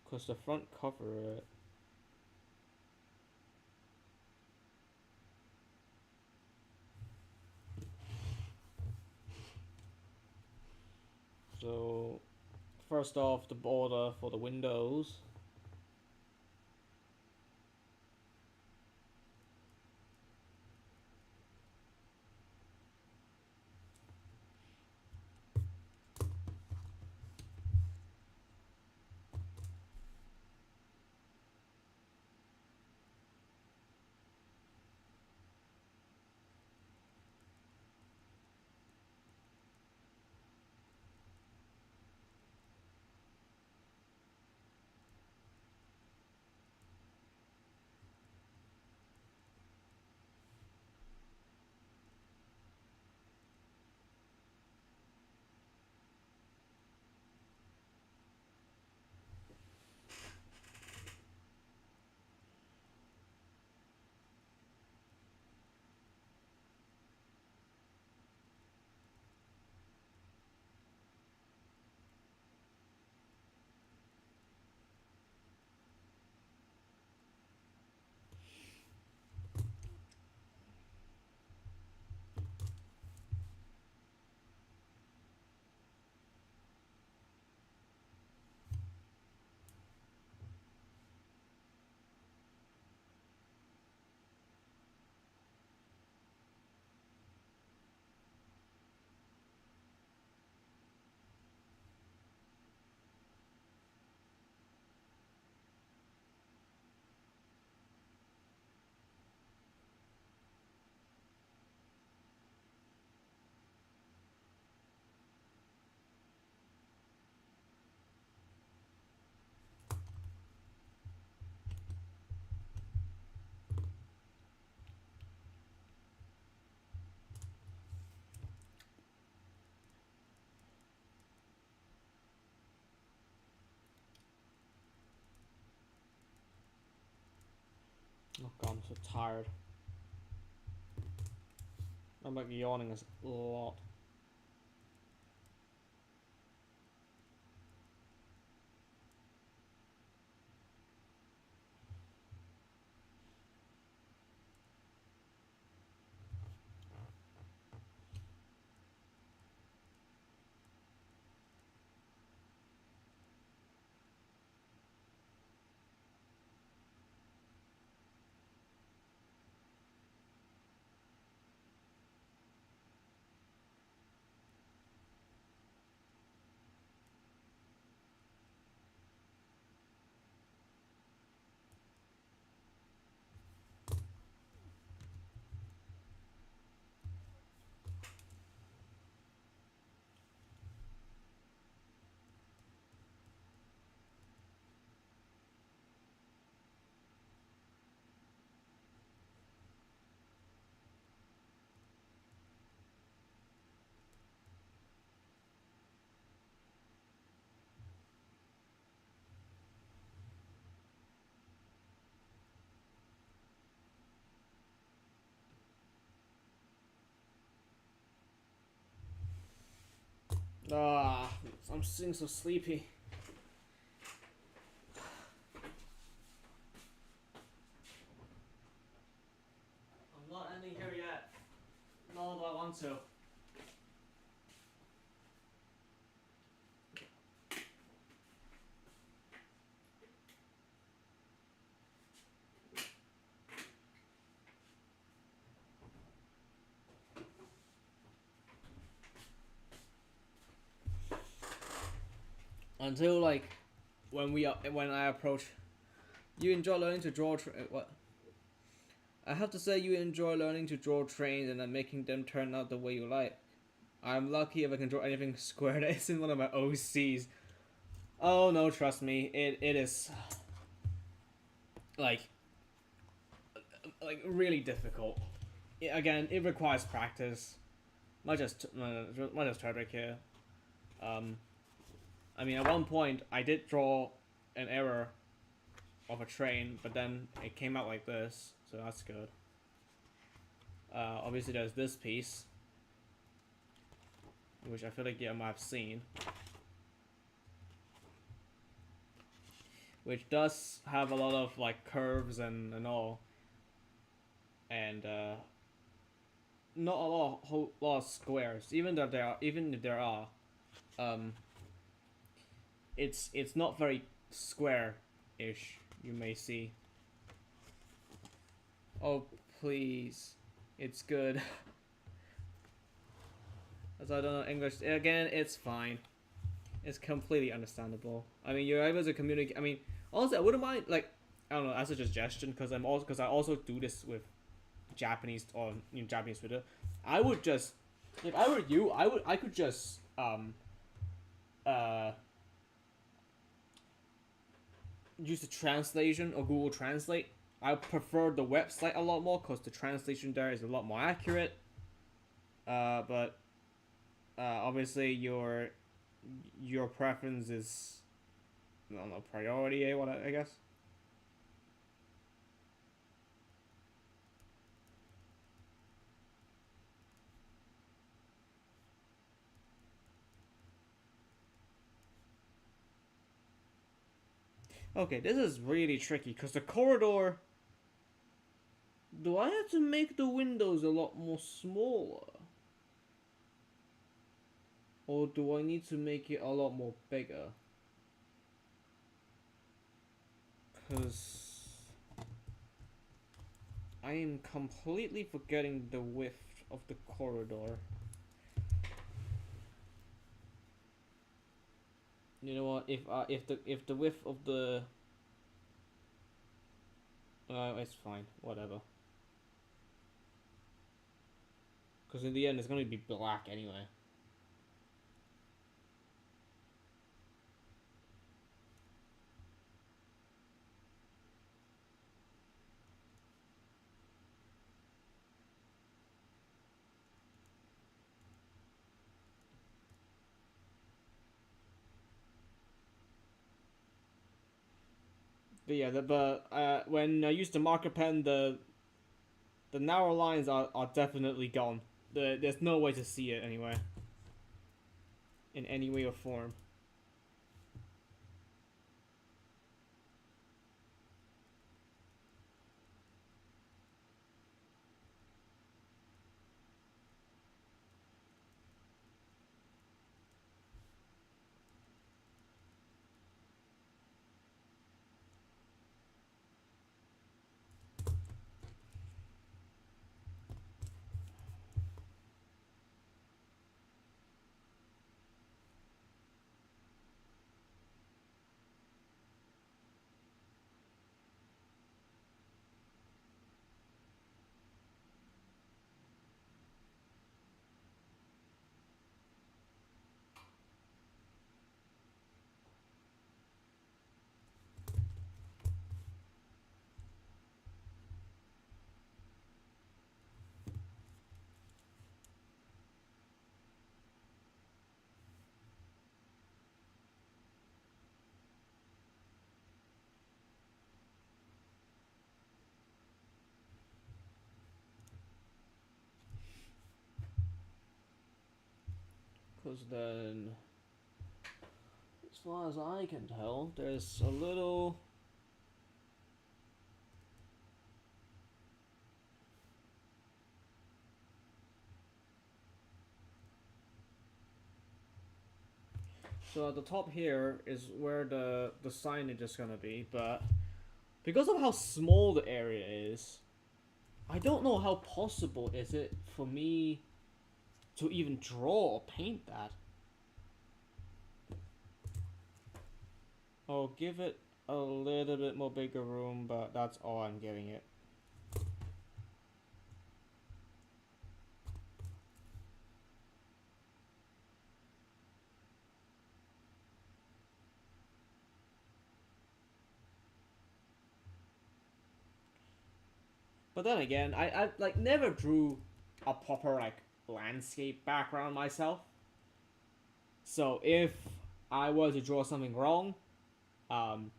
[SPEAKER 2] because the front cover it. So first off, the border for the windows. Oh god, I'm so tired. I'm like yawning a lot. Ah, I'm sitting so sleepy. I'm not ending here yet. Nor do I want to. Until like when I approach, you enjoy learning to draw. What? I have to say you enjoy learning to draw trains and then making them turn out the way you like. I'm lucky if I can draw anything square that isn't one of my OCs. Oh no, trust me, it is like really difficult. Again, it requires practice. Not just turtwig here. I mean, at one point I did draw an error of a train, but then it came out like this, so that's good. Obviously, there's this piece, which I feel like you might have seen, which does have a lot of like curves and all, and not a lot of squares. Even if there are, um, it's not very square-ish. You may see. Oh please, it's good. As I don't know English again, it's fine. It's completely understandable. I mean, you're able to communicate. I mean, honestly, I wouldn't mind like I don't know as a suggestion because I also do this with Japanese or Japanese Twitter. I would just if I were you, I could just uh use the translation or Google Translate. I prefer the website a lot more because the translation there is a lot more accurate. But obviously your preference is I don't know priority. What I guess. Okay, this is really tricky because the corridor. Do I have to make the windows a lot more smaller? Or do I need to make it a lot more bigger? Because I am completely forgetting the width of the corridor. You know what? If the width of the it's fine. Whatever. Because in the end, it's gonna be black anyway. But yeah, when I use the marker pen, the narrow lines are definitely gone. There's no way to see it anyway. In any way or form. Because then, as far as I can tell, there's a little... So at the top here is where the signage is gonna be, but because of how small the area is, I don't know how possible is it for me to even draw or paint that. I'll give it a little bit more bigger room, but that's all I'm giving it. But then again, I like never drew a proper like landscape background myself. So if I were to draw something wrong, um,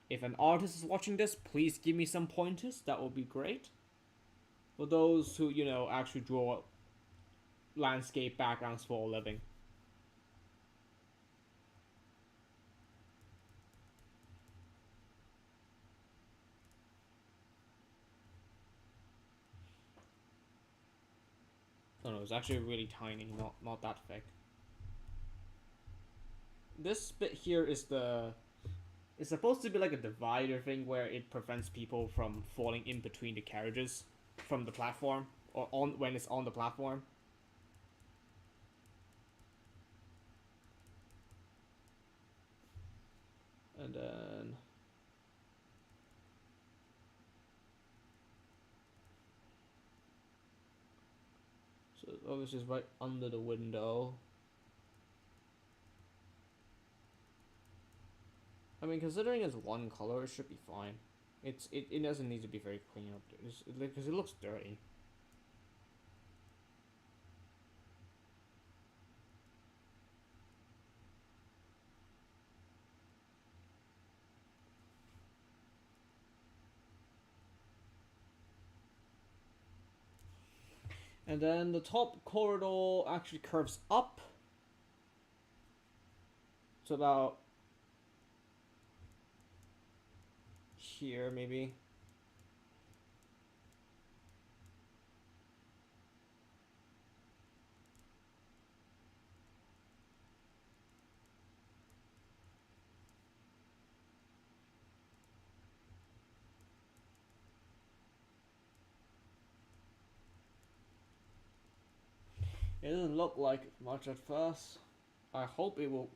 [SPEAKER 2] if an artist is watching this, please give me some pointers. That would be great. For those who, you know, actually draw landscape backgrounds for a living. Oh no, it's actually really tiny, not that thick. This bit here is it's supposed to be like a divider thing where it prevents people from falling in between the carriages from the platform or on when it's on the platform. And then so obviously it's right under the window. I mean, considering it's one color, it should be fine. It doesn't need to be very clean up because it looks dirty. And then the top corridor actually curves up. So about here, maybe. It doesn't look like much at first. I hope it will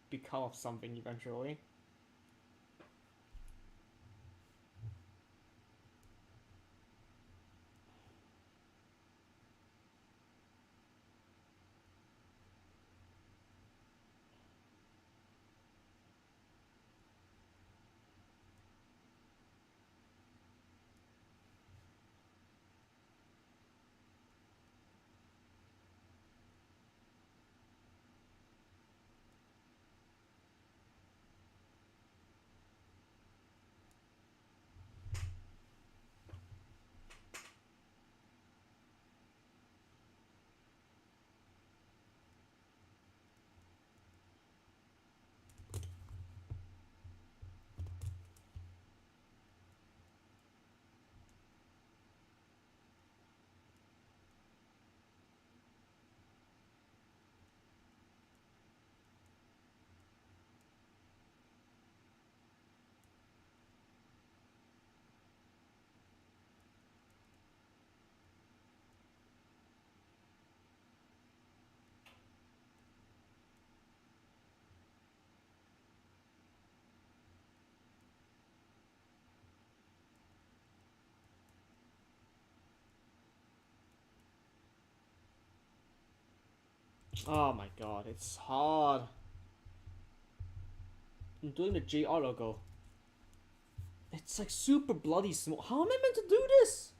[SPEAKER 2] become something eventually. Oh my god, it's hard. I'm doing the JR logo. It's like super bloody small. How am I meant to do this?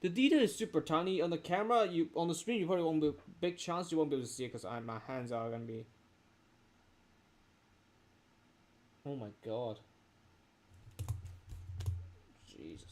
[SPEAKER 2] The detail is super tiny on the camera. You on the screen, you probably won't be big chance you won't be able to see it because my hands are gonna be. Oh my god. Jesus.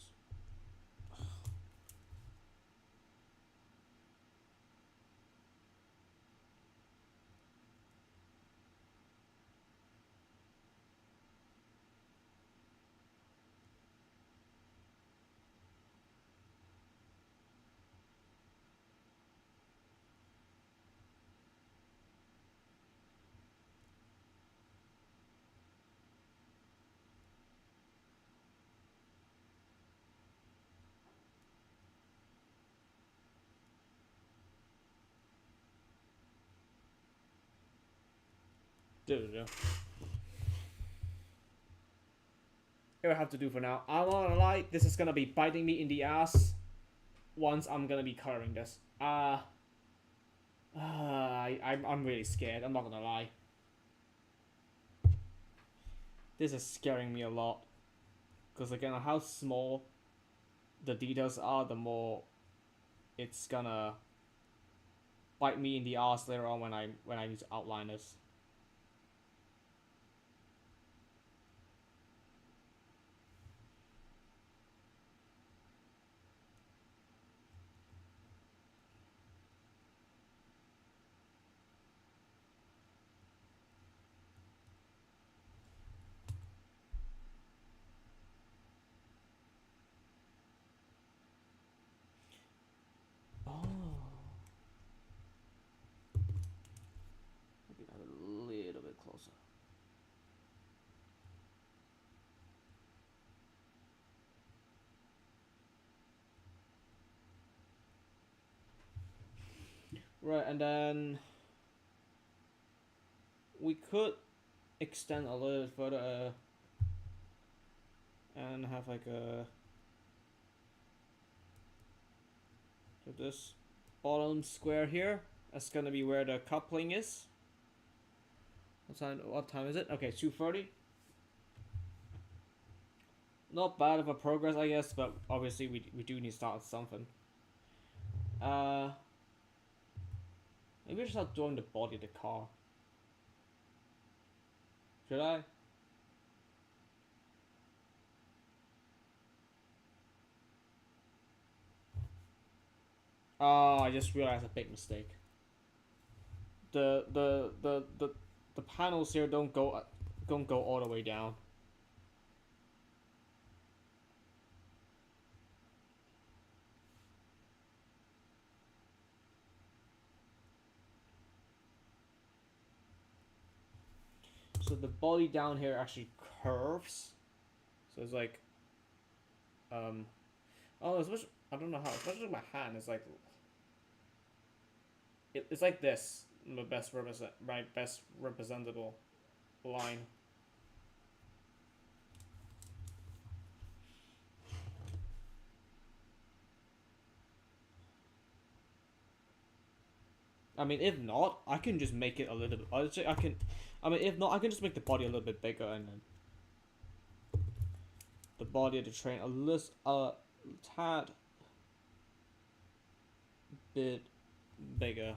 [SPEAKER 2] Here I have to do for now. I'm not gonna lie, this is gonna be biting me in the ass once I'm gonna be coloring this. I'm really scared. I'm not gonna lie. This is scaring me a lot. Because again, how small the details are, the more it's gonna bite me in the ass later on when I need to outline this. Oh. Maybe a little bit closer. Right, and then we could extend a little bit further and have like a so this bottom square here. That's gonna be where the coupling is. What time is it? Okay, 2:30. Not bad of a progress, I guess, but obviously we do need to start with something. Maybe I should start drawing the body of the car. Should I? Oh, I just realized a big mistake. The panels here don't go all the way down. So the body down here actually curves. So it's like, oh, especially, I don't know how, especially my hand is like, it's like this. My best representable line. I mean, if not, I can just make it a little bit. I mean, if not, I can just make the body a little bit bigger and then the body of the train a tad bit bigger.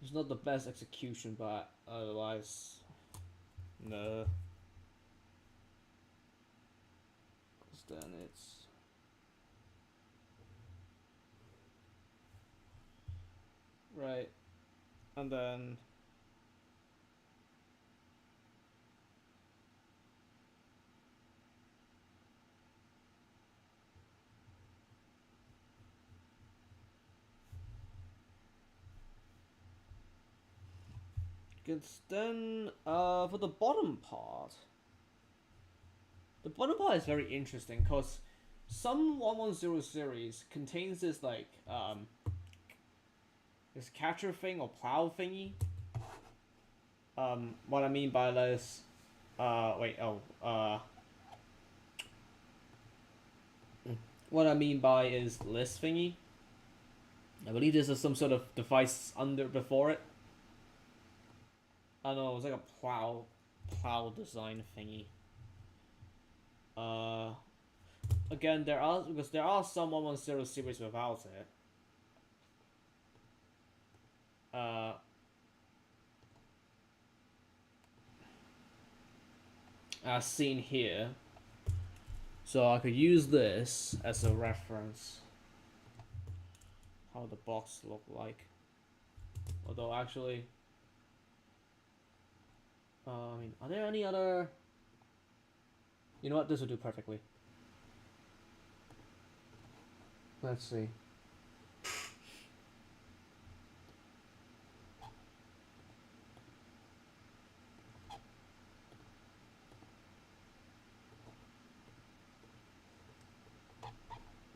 [SPEAKER 2] It's not the best execution, but otherwise, no. Because then it's right, and then Then, for the bottom part. The bottom part is very interesting because some 110 series contains this like this catcher thing or plow thingy. What I mean by this, what I mean by is list thingy. I believe this is some sort of device under before it. I don't know, it's like a plow design thingy. Again, there are some 110 series without it. As seen here. So I could use this as a reference. How the box look like. Although actually, I mean, are there any other? You know what? This will do perfectly. Let's see.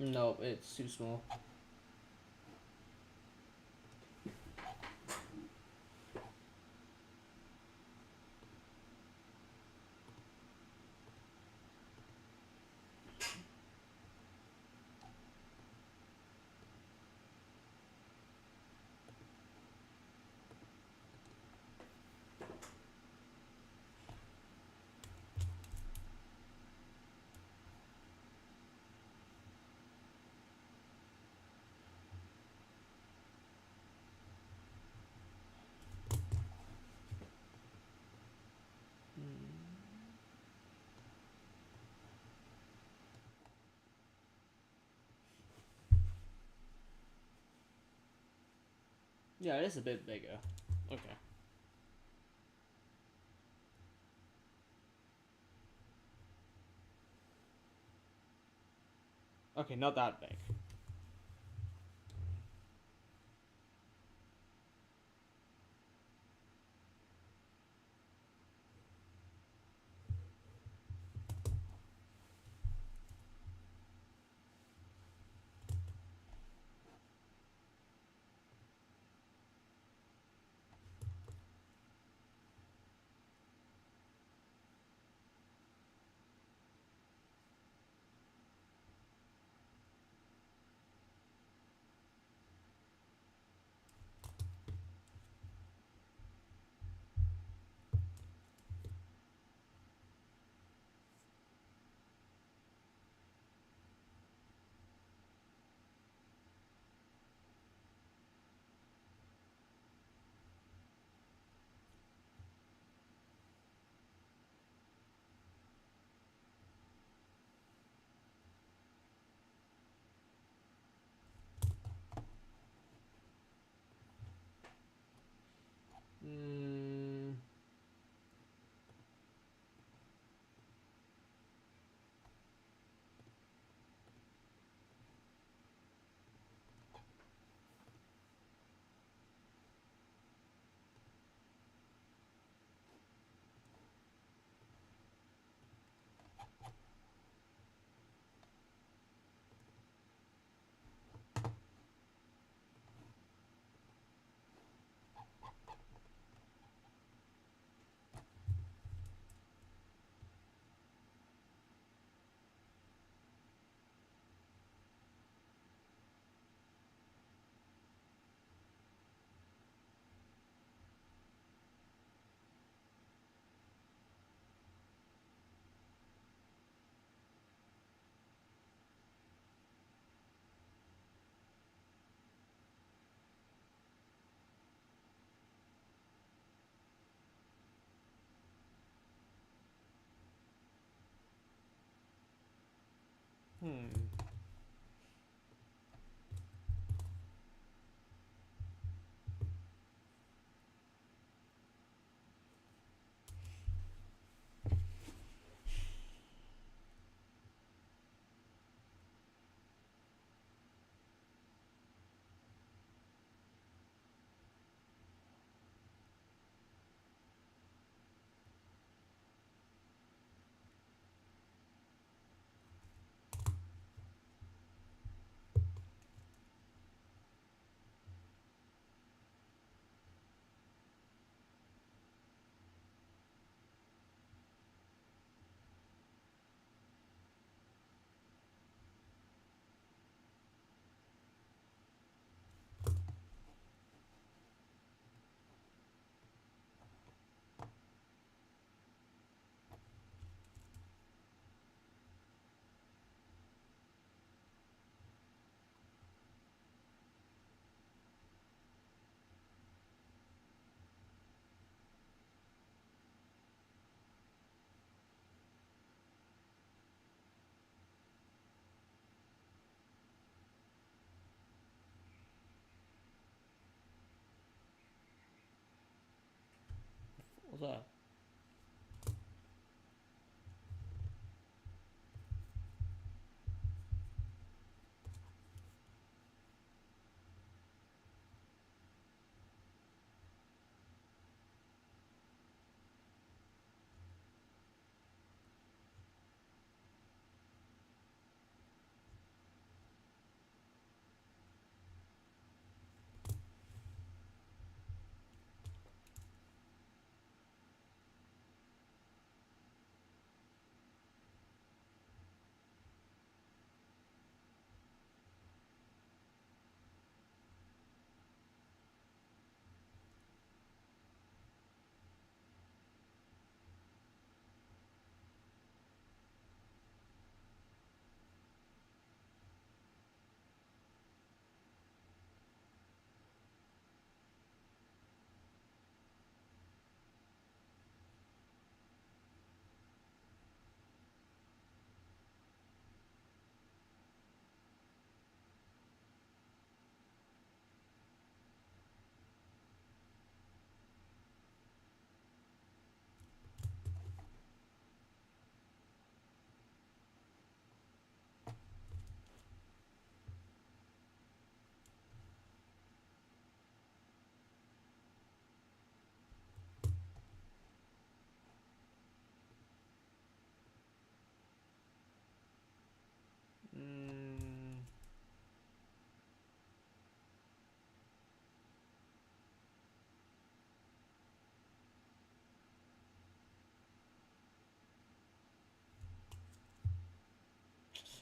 [SPEAKER 2] No, it's too small. Yeah, it is a bit bigger. Okay. Okay, not that big. Mm. Hmm. What's that?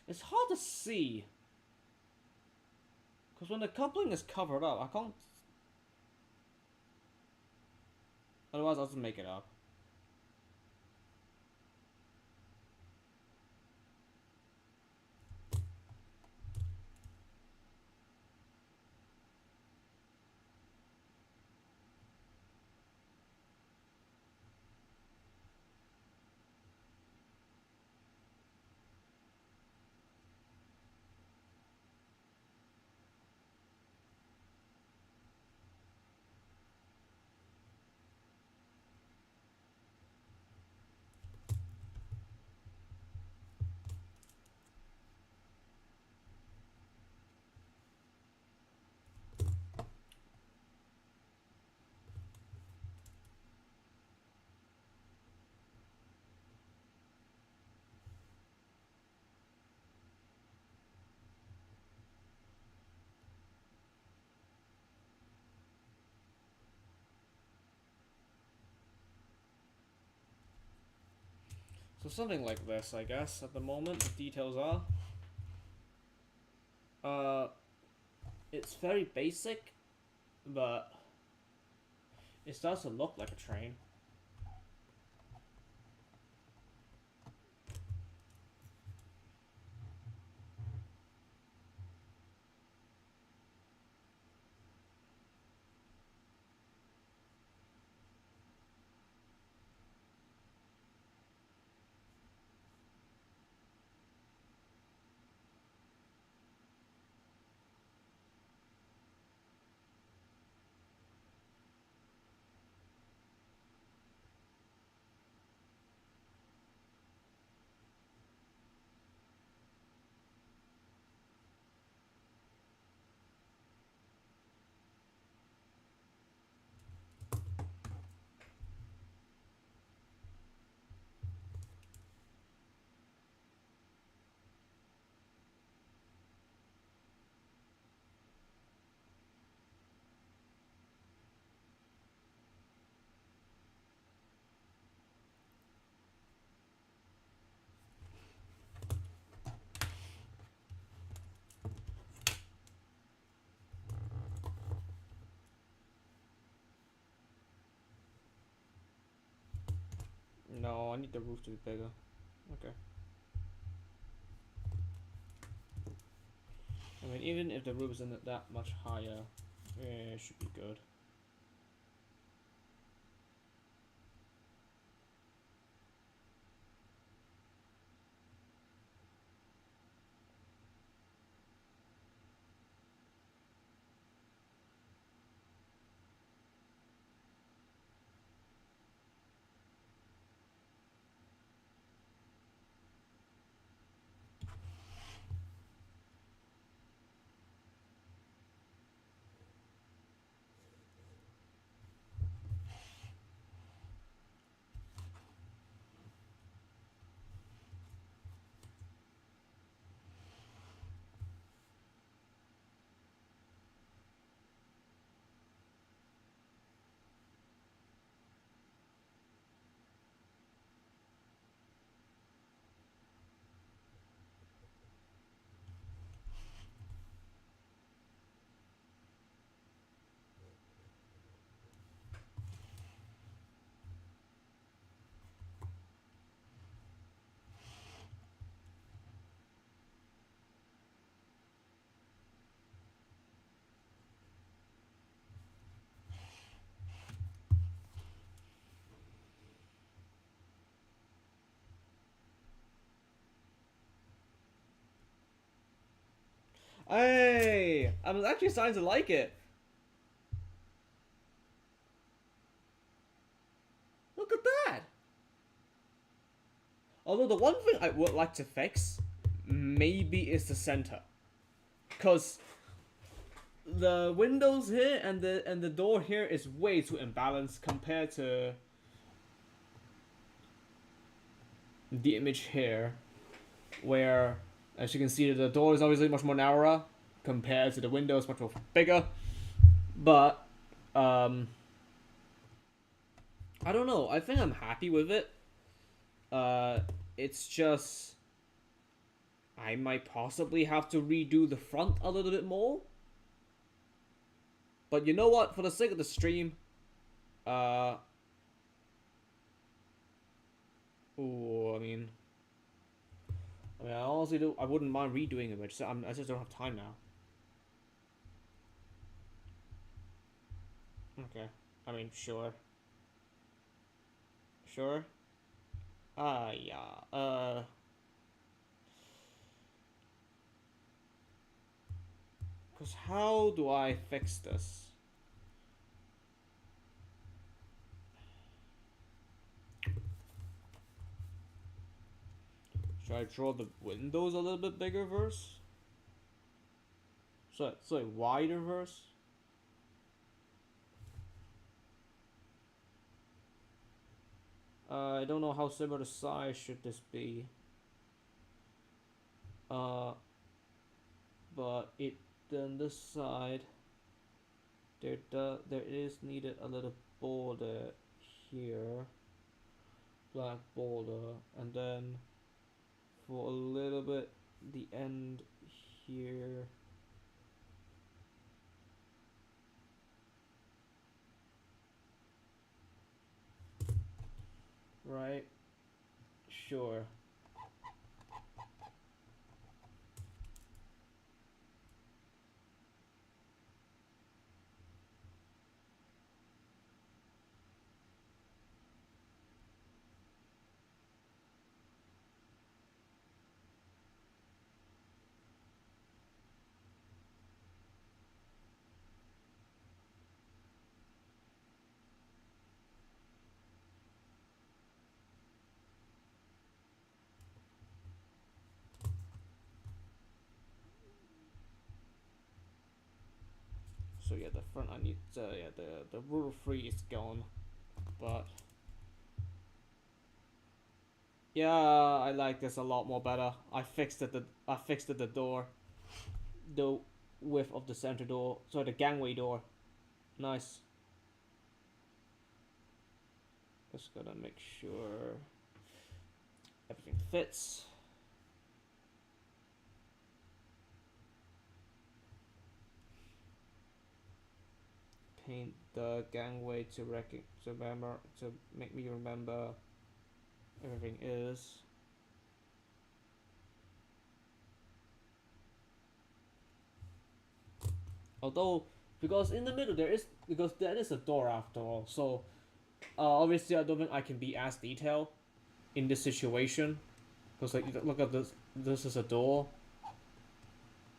[SPEAKER 2] It's hard to see. Because when the coupling is covered up, I can't... Otherwise, I'll just make it up. So something like this, I guess, at the moment, the details are. It's very basic, but it starts to look like a train. No, I need the roof to be bigger. Okay. I mean, even if the roof isn't that much higher, it should be good.
[SPEAKER 1] Hey, I'm actually starting to like it. Look at that. Although the one thing I would like to fix, maybe is the center, cause the windows here and the door here is way too imbalanced compared to the image here, where as you can see the door is obviously much more narrower compared to the windows much more bigger. But I don't know. I think I'm happy with it. It's just I might possibly have to redo the front a little bit more. But you know what? For the sake of the stream, uh, ooh, I honestly do. I wouldn't mind redoing it, but I just don't have time now. Okay. I mean, sure. Sure. Yeah. Cause how do I fix this? Should I draw the windows a little bit bigger first? So wider first? I don't know how similar the size should this be. Uh, but then this side there is needed a little border here, black border, and then for a little bit the end here. Right? Sure. So yeah, the front I need yeah, the rule 3 is gone, but yeah, I like this a lot more better. I fixed it the door, the width of the center door, so the gangway door. Nice. Just gotta make sure everything fits. Paint the gangway to make me remember everything is. Although, because in the middle because there is a door after all, so obviously I don't think I can be as detailed in this situation. Because like, look at this. This is a door,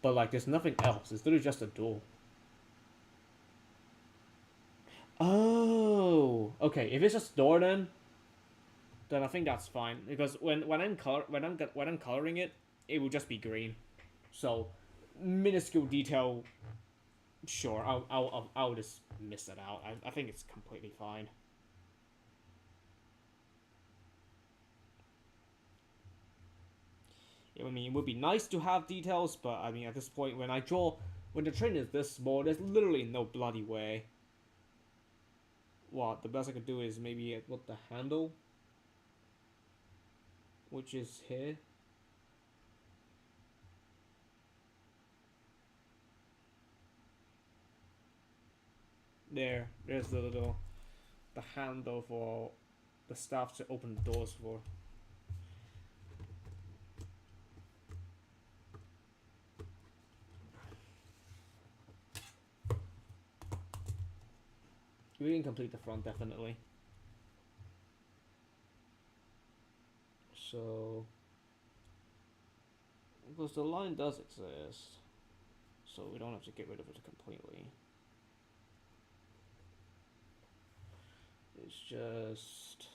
[SPEAKER 1] but like, there's nothing else. It's literally just a door. Oh, okay. If it's just door, then I think that's fine. Because when I'm coloring it, it will just be green. So, minuscule detail. Sure, I'll just miss it out. I think it's completely fine. I mean, it would be nice to have details, but I mean, at this point, when the train is this small, there's literally no bloody way. What, the best I could do is maybe put the handle, which is here. There's the handle for the staff to open the doors for. We can complete the front definitely. So, because the line does exist.
[SPEAKER 2] so we don't have to get rid of it completely. It's just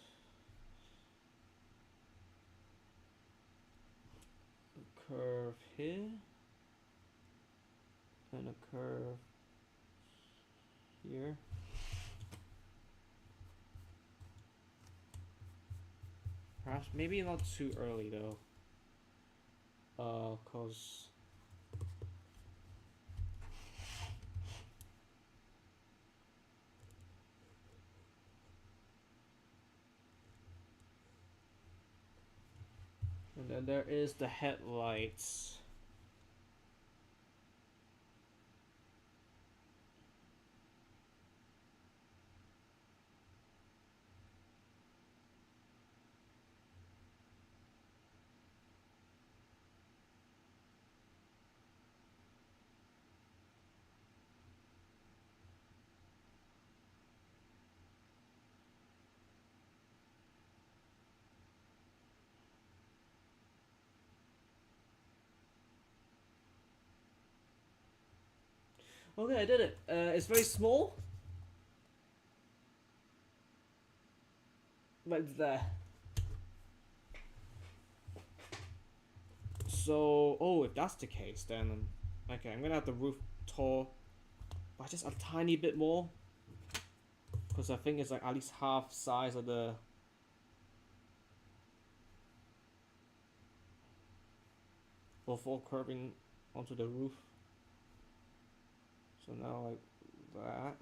[SPEAKER 2] a curve here and a curve here. Perhaps maybe not too early though. Cause and then there is the headlights. Okay, I did it. It's very small, but it's there. So, oh, if that's the case, then okay, I'm gonna have the roof tall by just a tiny bit more, because I think it's like at least half size of the before curving onto the roof. So now like that,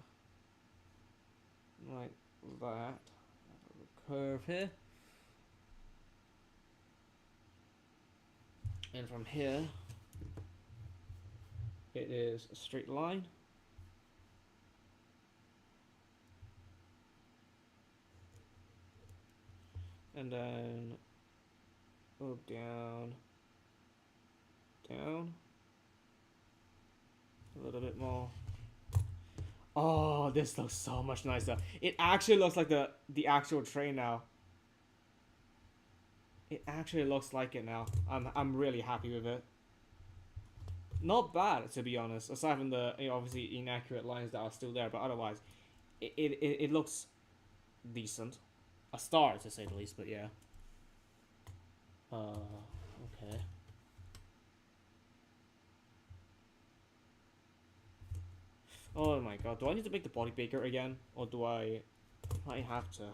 [SPEAKER 2] like that, curve here, and from here it is a straight line. And then up, down, down, a little bit more. Oh, this looks so much nicer. It actually looks like the actual train now. It actually looks like it now. I'm really happy with it. Not bad, to be honest, aside from the obviously inaccurate lines that are still there, but otherwise it looks decent. A star, to say the least, but yeah. Okay. Oh my god, do I need to make the body bigger again? Or do I have to?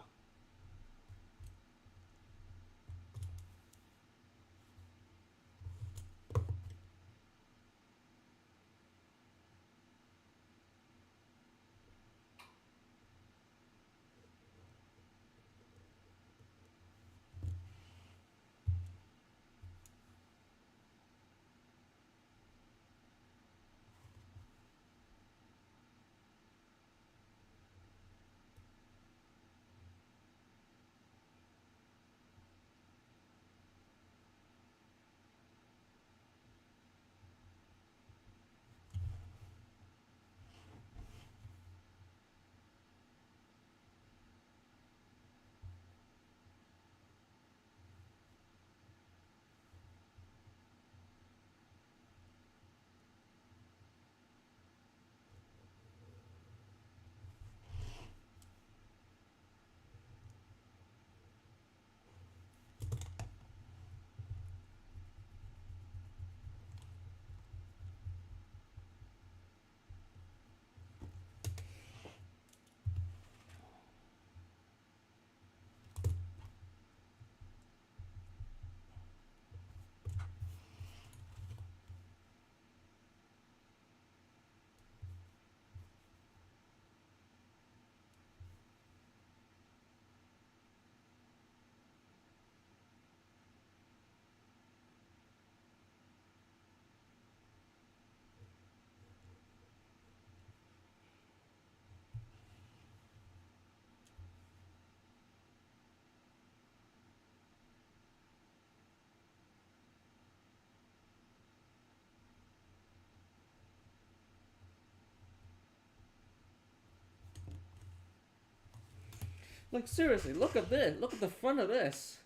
[SPEAKER 2] Like seriously, look at this. Look at the front of this.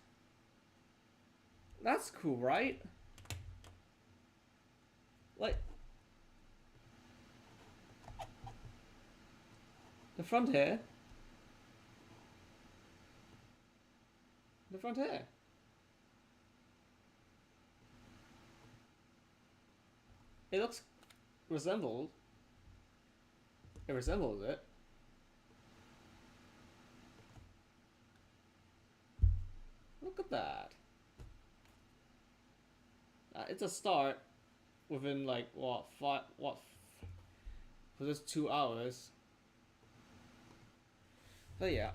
[SPEAKER 2] That's cool, right? Like, The front here. The front here. It looks resembled. It resembles it. Look at that. It's a start within like what for this 2 hours. So yeah,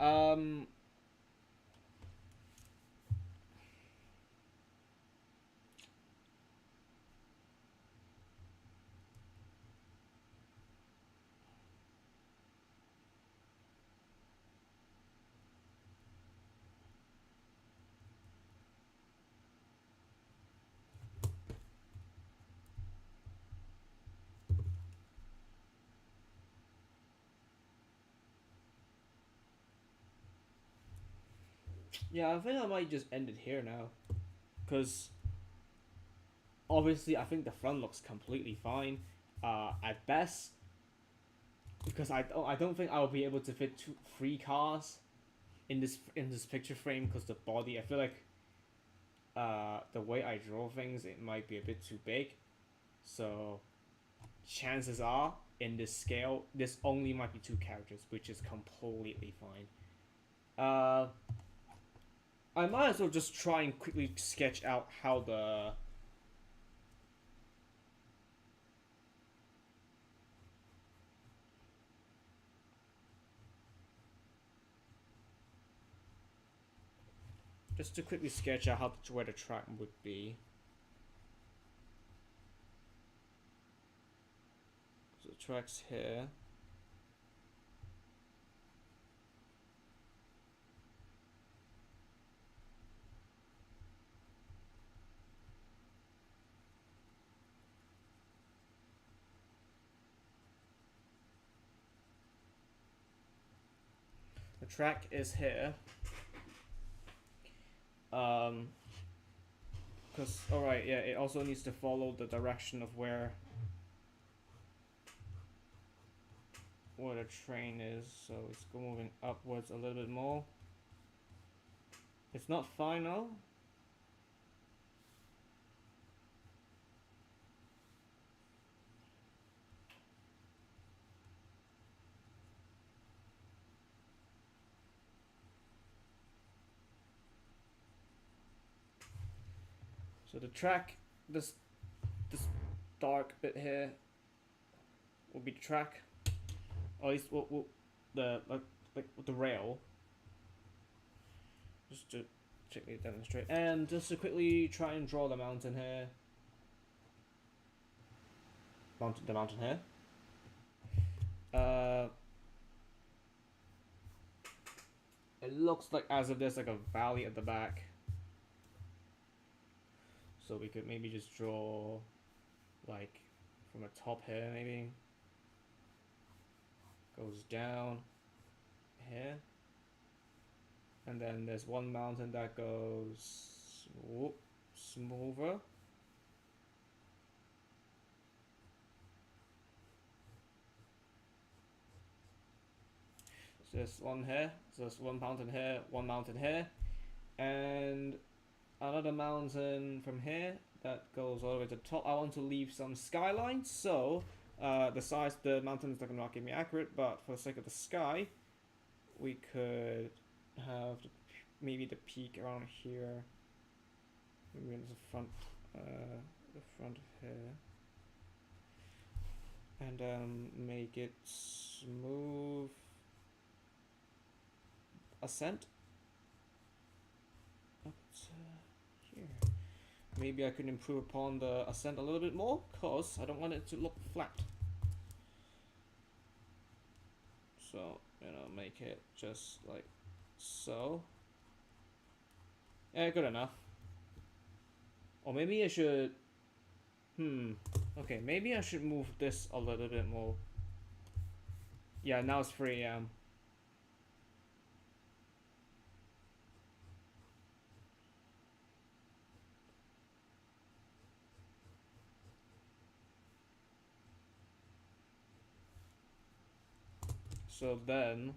[SPEAKER 2] yeah, I think I might just end it here now, because obviously I think the front looks completely fine, at best, because I don't think I'll be able to fit 3 cars in this picture frame, because the body, I feel like the way I draw things, it might be a bit too big, so chances are in this scale this only might be 2 characters, which is completely fine. I might as well just try and quickly sketch out how the just to quickly sketch out where the track would be. So the track's here. The track is here. Because, alright, yeah, it also needs to follow the direction of where the train is, so it's moving upwards a little bit more. It's not final. So the track, this dark bit here will be the track, or at least the the rail. Just to quickly demonstrate, and just to quickly try and draw the mountain here. The mountain here. It looks like as if there's like a valley at the back. So we could maybe just draw like from the top here, maybe. Goes down here. And then there's one mountain that goes smoother. So there's one here. So there's one mountain here, and another mountain from here that goes all the way to the top. I want to leave some skyline, so the mountain is not gonna give me accurate, but for the sake of the sky, we could have maybe the peak around here. Maybe in the front here, and make it smooth ascent up to here. Maybe I could improve upon the ascent a little bit more, cause I don't want it to look flat. So, make it just like so. Yeah, good enough. Or maybe I should... Okay, maybe I should move this a little bit more. Yeah, now it's 3 AM. So then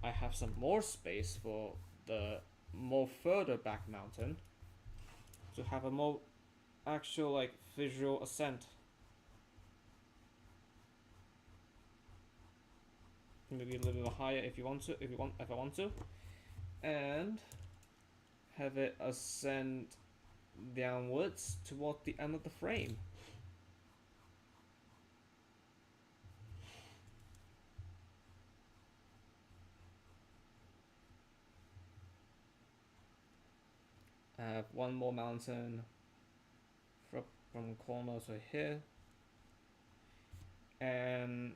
[SPEAKER 2] I have some more space for the more further back mountain to have a more actual like visual ascent. Maybe a little higher if you want to, if I want to, and have it ascend downwards toward the end of the frame. I have one more mountain from corner to here, and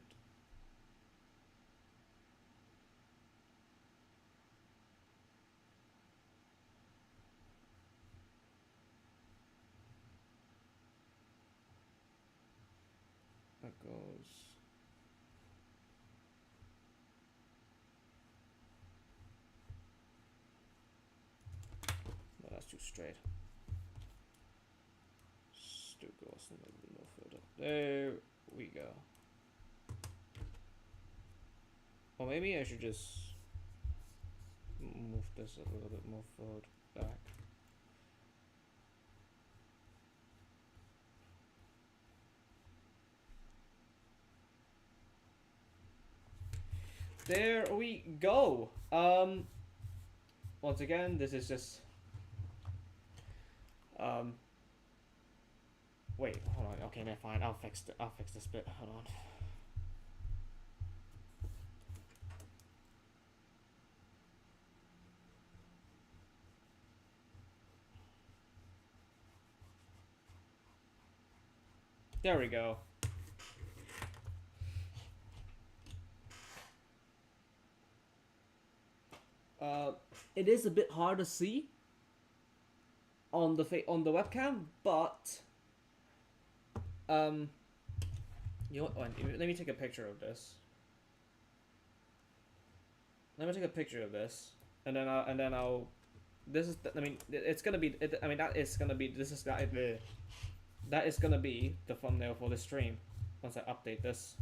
[SPEAKER 2] that goes. No, that's too straight. Still goes a little bit more further. There we go. Or maybe I should just move this a little bit more forward back. There we go. Once again, this is just wait, hold on. Okay, never fine. I'll fix this bit. Hold on. There we go. It is a bit hard to see on the webcam, but you know what? Let me take a picture of this. Let me take a picture of this, and then I'll. This is. I mean, it's gonna be. I mean, that is gonna be. This is that. That is gonna be the thumbnail for the stream once I update this.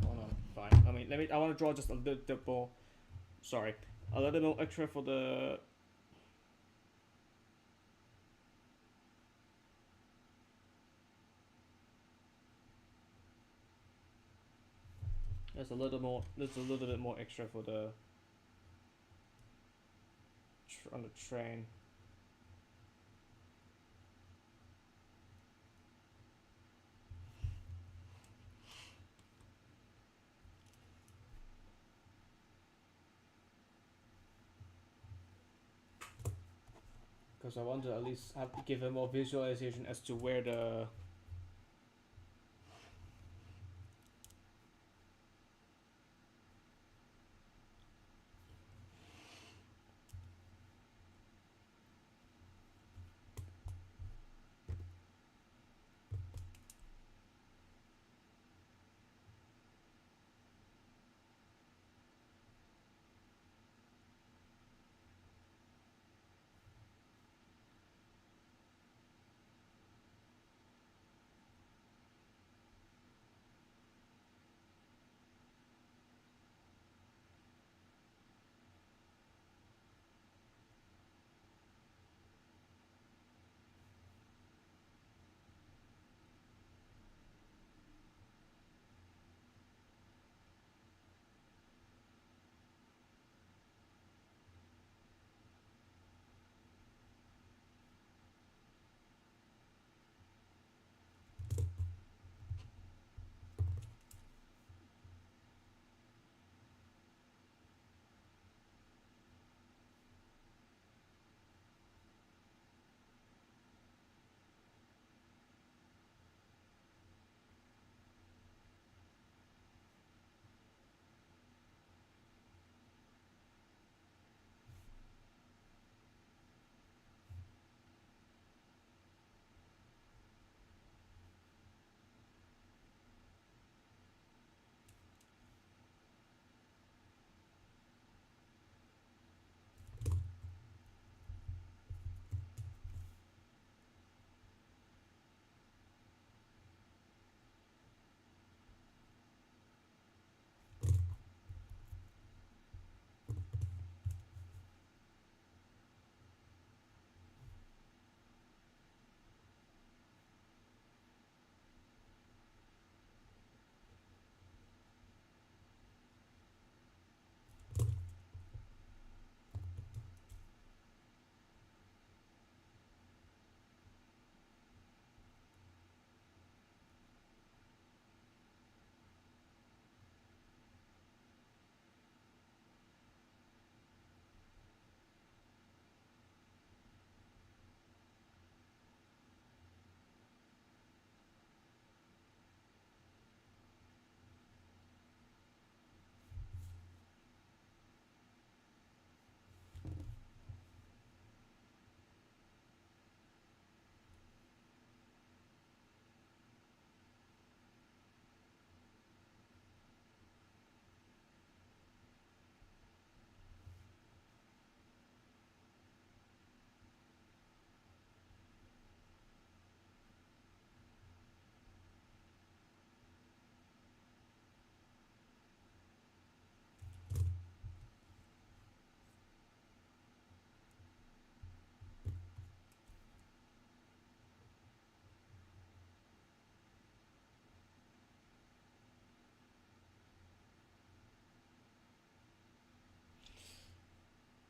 [SPEAKER 2] Hold on, fine. I mean, I want to draw just a little bit more. Sorry, a little more extra for the. There's a little more. There's a little bit more extra for the. On the train. Because I want to at least give a more visualization as to where the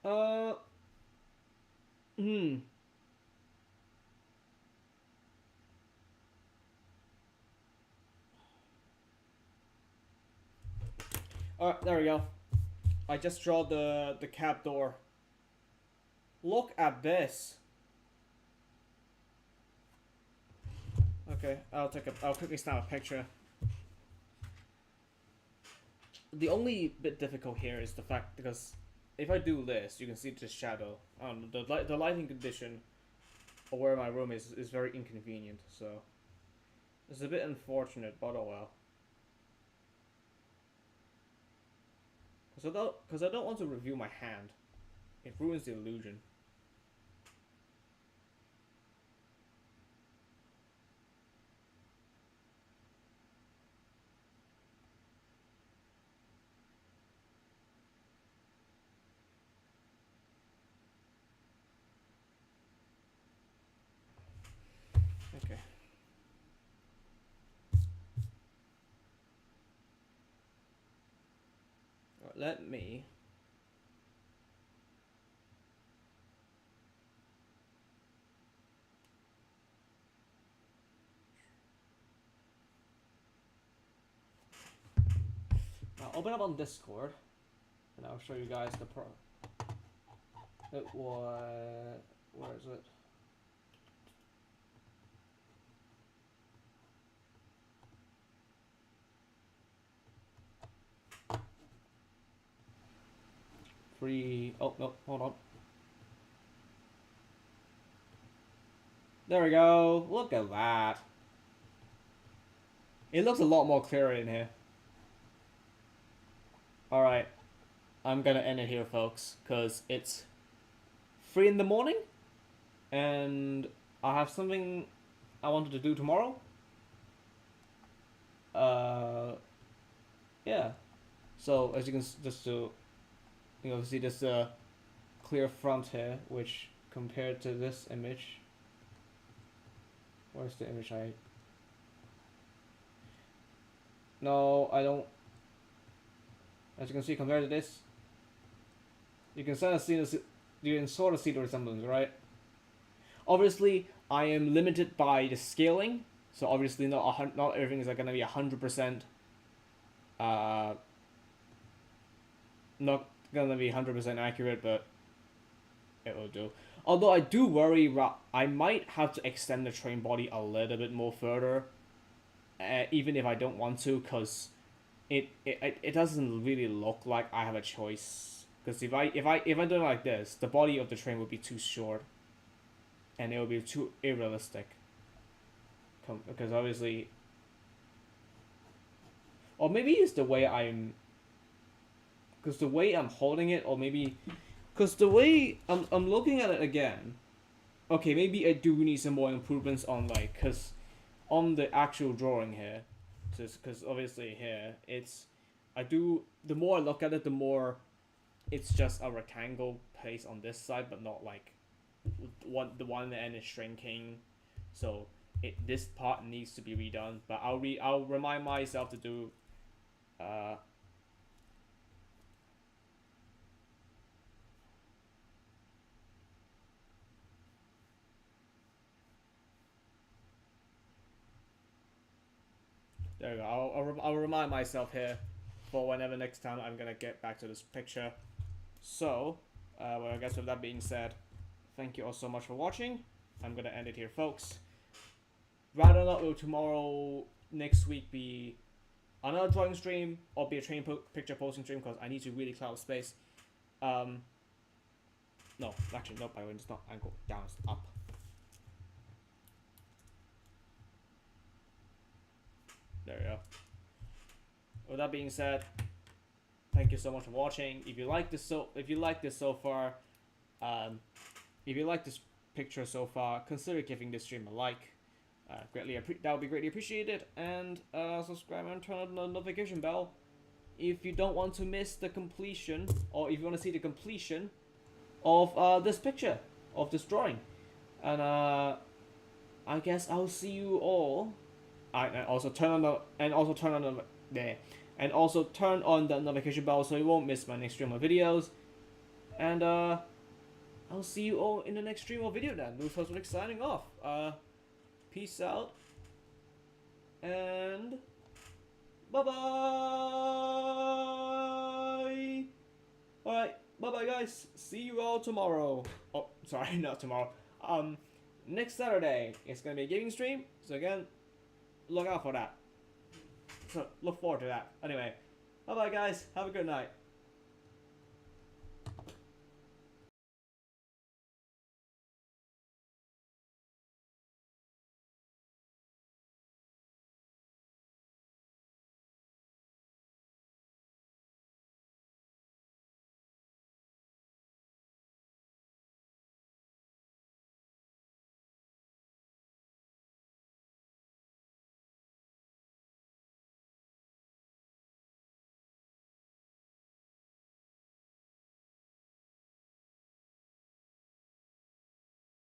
[SPEAKER 1] Uh, hmm. Alright, there we go. I just draw the cab door. Look at this. Okay, I'll quickly snap a picture. The only bit difficult here is the fact because if I do this, you can see the shadow. The lighting condition or where my room is very inconvenient, so it's a bit unfortunate, but oh well. Because I don't want to review my hand. It ruins the illusion. Okay. Alright, let me. Now open up on Discord, and I'll show you guys the pro. It was. Where is it? Oh no, hold on. There we go. Look at that. It looks a lot more clearer in here. Alright. I'm gonna end it here, folks, because it's 3 in the morning, and I have something I wanted to do tomorrow. Yeah. So as you can see this clear front here, which compared to this image, where's the image I? No, I don't. As you can see, compared to this, you can sort of see the resemblance, right? Obviously, I am limited by the scaling, so obviously not everything is gonna be 100%. Not gonna be 100% accurate, but it will do. Although I do worry, I might have to extend the train body a little bit more further, even if I don't want to, cause it doesn't really look like I have a choice. Because if I do it like this, the body of the train would be too short, and it would be too unrealistic. Because obviously, or maybe it's the way because the way I'm holding it, or maybe, because the way I'm looking at it again. Okay, maybe I do need some more improvements on cause on the actual drawing here, because obviously here the more I look at it, the more it's just a rectangle place on this side, but not the one end is shrinking, so this part needs to be redone. But I'll remind myself to do. There we go. I'll remind myself here for whenever next time I'm gonna get back to this picture. So, well, I guess with that being said, thank you all so much for watching. I'm gonna end it here, folks. Rather not will tomorrow, next week be another drawing stream or be a train picture posting stream, because I need to really clear out space. No, actually, no, by the way, it's not angle, down, it's up. There we go. With that being said, thank you so much for watching. If you like this so far, if you like this picture so far, consider giving this stream a like. That would be greatly appreciated, and subscribe and turn on the notification bell if you don't want to miss the completion, or if you want to see the completion of this picture, of this drawing. And I guess I'll see you all. And also turn on the notification bell so you won't miss my next stream of videos. And I'll see you all in the next stream or video then. Luthos signing off. Peace out. And bye bye. Alright, bye bye guys. See you all tomorrow. Oh, sorry, not tomorrow. Next Saturday it's gonna be a gaming stream. So again, look out for that. So look forward to that. Anyway, bye bye guys. Have a good night.